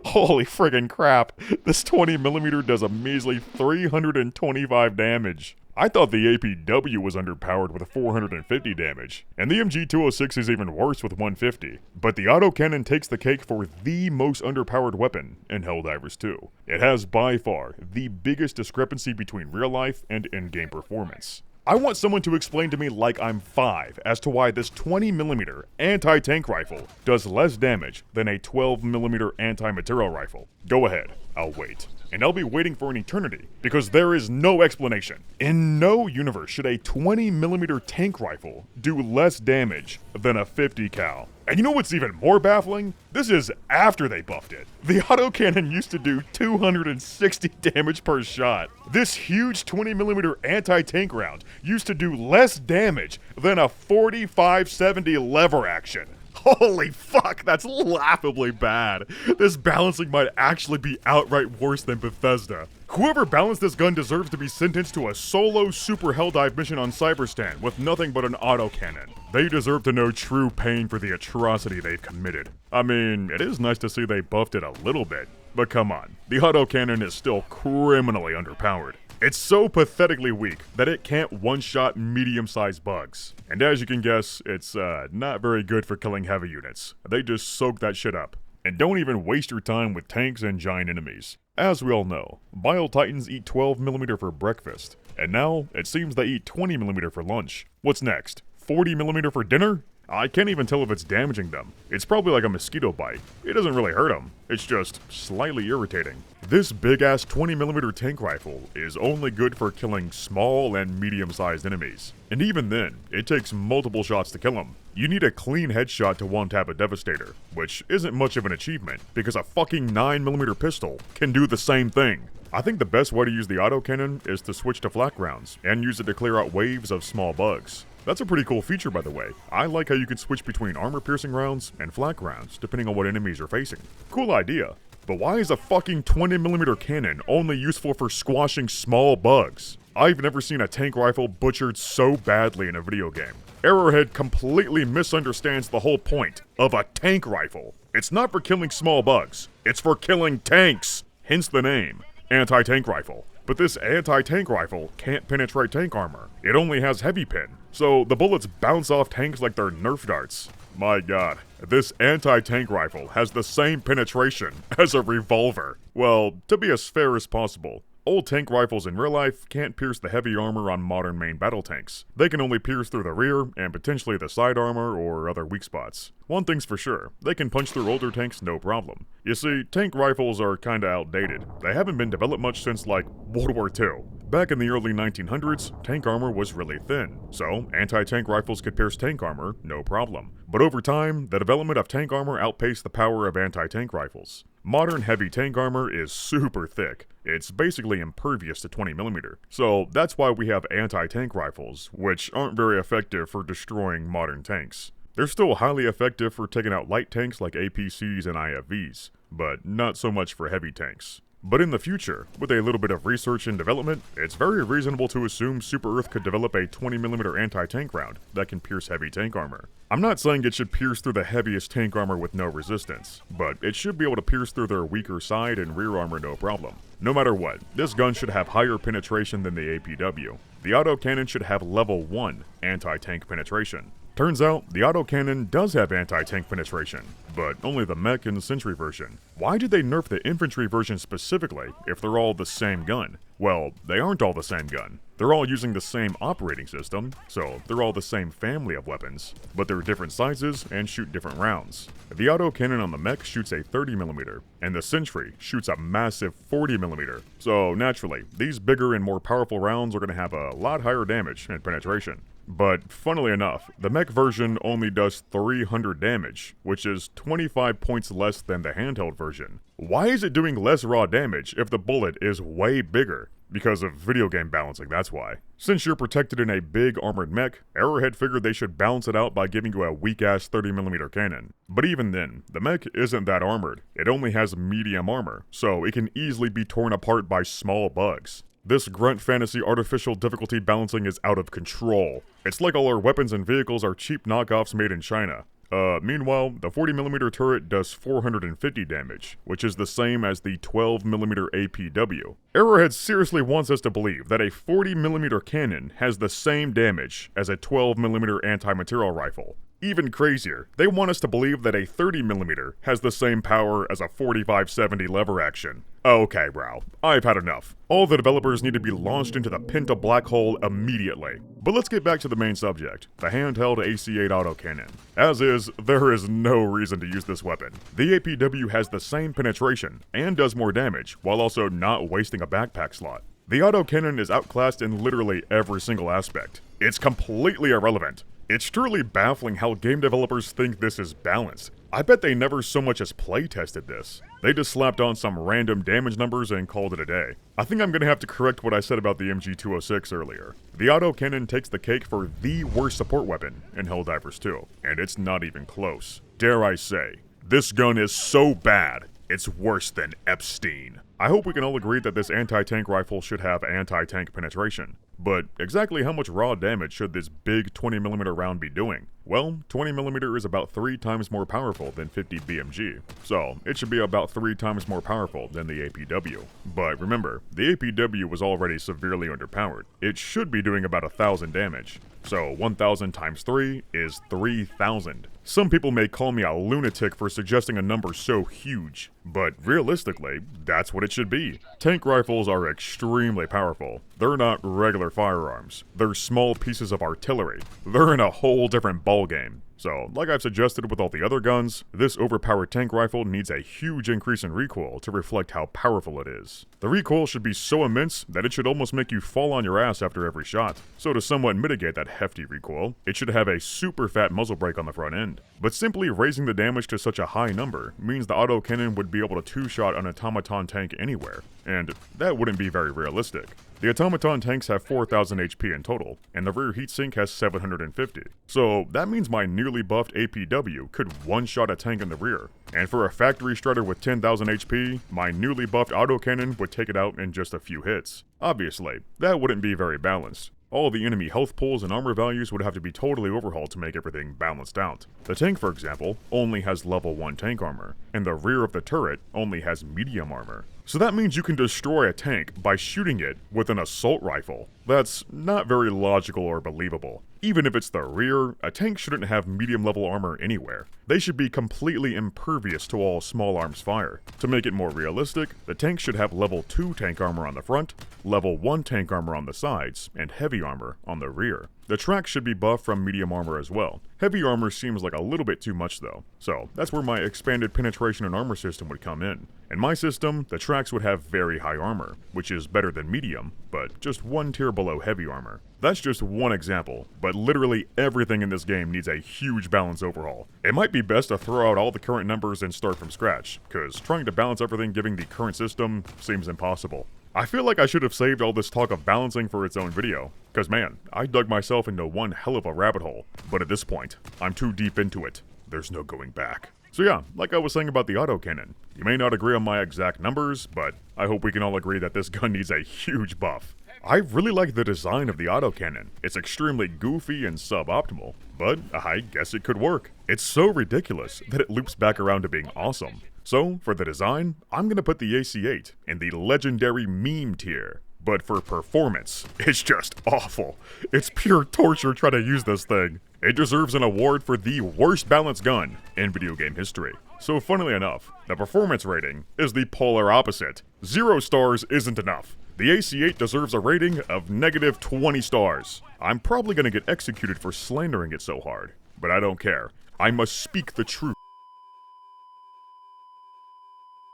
Holy friggin' crap. This 20mm does a measly 325 damage. I thought the APW was underpowered with 450 damage, and the MG206 is even worse with 150. But the autocannon takes the cake for the most underpowered weapon in Helldivers 2. It has by far the biggest discrepancy between real life and in-game performance. I want someone to explain to me like I'm 5 as to why this 20mm anti-tank rifle does less damage than a 12mm anti-material rifle. Go ahead. I'll wait. And I'll be waiting for an eternity, because there is no explanation. In no universe should a 20mm tank rifle do less damage than a 50 cal. And you know what's even more baffling? This is after they buffed it. The autocannon used to do 260 damage per shot. This huge 20mm anti-tank round used to do less damage than a 4570 lever action. Holy fuck, that's laughably bad. This balancing might actually be outright worse than Bethesda. Whoever balanced this gun deserves to be sentenced to a solo super helldive mission on Cyberstan with nothing but an autocannon. They deserve to know true pain for the atrocity they've committed. I mean, it is nice to see they buffed it a little bit, but come on, the autocannon is still criminally underpowered. It's so pathetically weak that it can't one-shot medium-sized bugs. And as you can guess, it's not very good for killing heavy units. They just soak that shit up. And don't even waste your time with tanks and giant enemies. As we all know, Bile Titans eat 12mm for breakfast, and now it seems they eat 20mm for lunch. What's next? 40mm for dinner? I can't even tell if it's damaging them. It's probably like a mosquito bite. It doesn't really hurt them. It's just slightly irritating. This big-ass 20mm tank rifle is only good for killing small and medium-sized enemies. And even then, it takes multiple shots to kill them. You need a clean headshot to one-tap a Devastator, which isn't much of an achievement, because a fucking 9mm pistol can do the same thing. I think the best way to use the autocannon is to switch to flak rounds, and use it to clear out waves of small bugs. That's a pretty cool feature, by the way. I like how you can switch between armor-piercing rounds and flak rounds, depending on what enemies you're facing. Cool idea. But why is a fucking 20mm cannon only useful for squashing small bugs? I've never seen a tank rifle butchered so badly in a video game. Arrowhead completely misunderstands the whole point of a tank rifle. It's not for killing small bugs. It's for killing tanks. Hence the name, anti-tank rifle. But this anti-tank rifle can't penetrate tank armor. It only has heavy pin, so the bullets bounce off tanks like they're Nerf darts. My god, this anti-tank rifle has the same penetration as a revolver. Well, to be as fair as possible, old tank rifles in real life can't pierce the heavy armor on modern main battle tanks. They can only pierce through the rear and potentially the side armor or other weak spots. One thing's for sure, they can punch through older tanks no problem. You see, tank rifles are kinda outdated. They haven't been developed much since like World War II. Back in the early 1900s, tank armor was really thin, so anti-tank rifles could pierce tank armor no problem. But over time, the development of tank armor outpaced the power of anti-tank rifles. Modern heavy tank armor is super thick. It's basically impervious to 20mm. So that's why we have anti-tank rifles, which aren't very effective for destroying modern tanks. They're still highly effective for taking out light tanks like APCs and IFVs, but not so much for heavy tanks. But in the future, with a little bit of research and development, it's very reasonable to assume Super Earth could develop a 20mm anti-tank round that can pierce heavy tank armor. I'm not saying it should pierce through the heaviest tank armor with no resistance, but it should be able to pierce through their weaker side and rear armor no problem. No matter what, this gun should have higher penetration than the APW. The autocannon should have level 1 anti-tank penetration. Turns out, the autocannon does have anti-tank penetration, but only the mech and sentry version. Why did they nerf the infantry version specifically if they're all the same gun? Well, they aren't all the same gun. They're all using the same operating system, so they're all the same family of weapons, but they're different sizes and shoot different rounds. The autocannon on the mech shoots a 30mm, and the sentry shoots a massive 40mm. So naturally, these bigger and more powerful rounds are going to have a lot higher damage and penetration. But funnily enough, the mech version only does 300 damage, which is 25 points less than the handheld version. Why is it doing less raw damage if the bullet is way bigger? Because of video game balancing, that's why. Since you're protected in a big armored mech, Arrowhead figured they should balance it out by giving you a weak-ass 30mm cannon. But even then, the mech isn't that armored. It only has medium armor, so it can easily be torn apart by small bugs. This grunt fantasy artificial difficulty balancing is out of control. It's like all our weapons and vehicles are cheap knockoffs made in China. Meanwhile, the 40mm turret does 450 damage, which is the same as the 12mm APW. Arrowhead seriously wants us to believe that a 40mm cannon has the same damage as a 12mm anti-material rifle. Even crazier, they want us to believe that a 30mm has the same power as a 4570 lever action. Okay, bro, I've had enough. All the developers need to be launched into the Pinta black hole immediately. But let's get back to the main subject, the handheld AC-8 autocannon. As is, there is no reason to use this weapon. The APW has the same penetration and does more damage, while also not wasting a backpack slot. The autocannon is outclassed in literally every single aspect. It's completely irrelevant. It's truly baffling how game developers think this is balanced. I bet they never so much as play-tested this. They just slapped on some random damage numbers and called it a day. I think I'm gonna have to correct what I said about the MG206 earlier. The autocannon takes the cake for the worst support weapon in Helldivers 2, and it's not even close. Dare I say, this gun is so bad, it's worse than Epstein. I hope we can all agree that this anti-tank rifle should have anti-tank penetration. But exactly how much raw damage should this big 20mm round be doing? Well, 20mm is about 3 times more powerful than 50 BMG, so it should be about 3 times more powerful than the APW. But remember, the APW was already severely underpowered. It should be doing about 1,000 damage. So 1,000 times 3 is 3,000. Some people may call me a lunatic for suggesting a number so huge, but realistically, that's what it should be. Tank rifles are extremely powerful. They're not regular firearms. They're small pieces of artillery. They're in a whole different ballgame. So, like I've suggested with all the other guns, this overpowered tank rifle needs a huge increase in recoil to reflect how powerful it is. The recoil should be so immense that it should almost make you fall on your ass after every shot. So to somewhat mitigate that hefty recoil, it should have a super fat muzzle brake on the front end. But simply raising the damage to such a high number means the autocannon would be able to two-shot an automaton tank anywhere, and that wouldn't be very realistic. The automaton tanks have 4,000 HP in total, and the rear heatsink has 750. So that means my newly buffed APW could one-shot a tank in the rear, and for a factory strutter with 10,000 HP, my newly buffed autocannon would take it out in just a few hits. Obviously, that wouldn't be very balanced. All the enemy health pools and armor values would have to be totally overhauled to make everything balanced out. The tank, for example, only has level 1 tank armor, and the rear of the turret only has medium armor. So that means you can destroy a tank by shooting it with an assault rifle. That's not very logical or believable. Even if it's the rear, a tank shouldn't have medium level armor anywhere. They should be completely impervious to all small arms fire. To make it more realistic, the tank should have level 2 tank armor on the front, level 1 tank armor on the sides, and heavy armor on the rear. The tracks should be buffed from medium armor as well. Heavy armor seems like a little bit too much though, so that's where my expanded penetration and armor system would come in. In my system, the tracks would have very high armor, which is better than medium, but just 1 tier below heavy armor. That's just one example, but literally everything in this game needs a huge balance overhaul. It might be best to throw out all the current numbers and start from scratch, cause trying to balance everything given the current system seems impossible. I feel like I should have saved all this talk of balancing for its own video, cause man, I dug myself into one hell of a rabbit hole, but at this point, I'm too deep into it. There's no going back. So yeah, like I was saying about the autocannon, you may not agree on my exact numbers, but I hope we can all agree that this gun needs a huge buff. I really like the design of the autocannon. It's extremely goofy and suboptimal, but I guess it could work. It's so ridiculous that it loops back around to being awesome. So, for the design, I'm gonna put the AC-8 in the legendary meme tier. But for performance, it's just awful. It's pure torture trying to use this thing. It deserves an award for the worst balanced gun in video game history. So funnily enough, the performance rating is the polar opposite. 0 stars isn't enough. The AC-8 deserves a rating of negative 20 stars. I'm probably gonna get executed for slandering it so hard, but I don't care. I must speak the truth.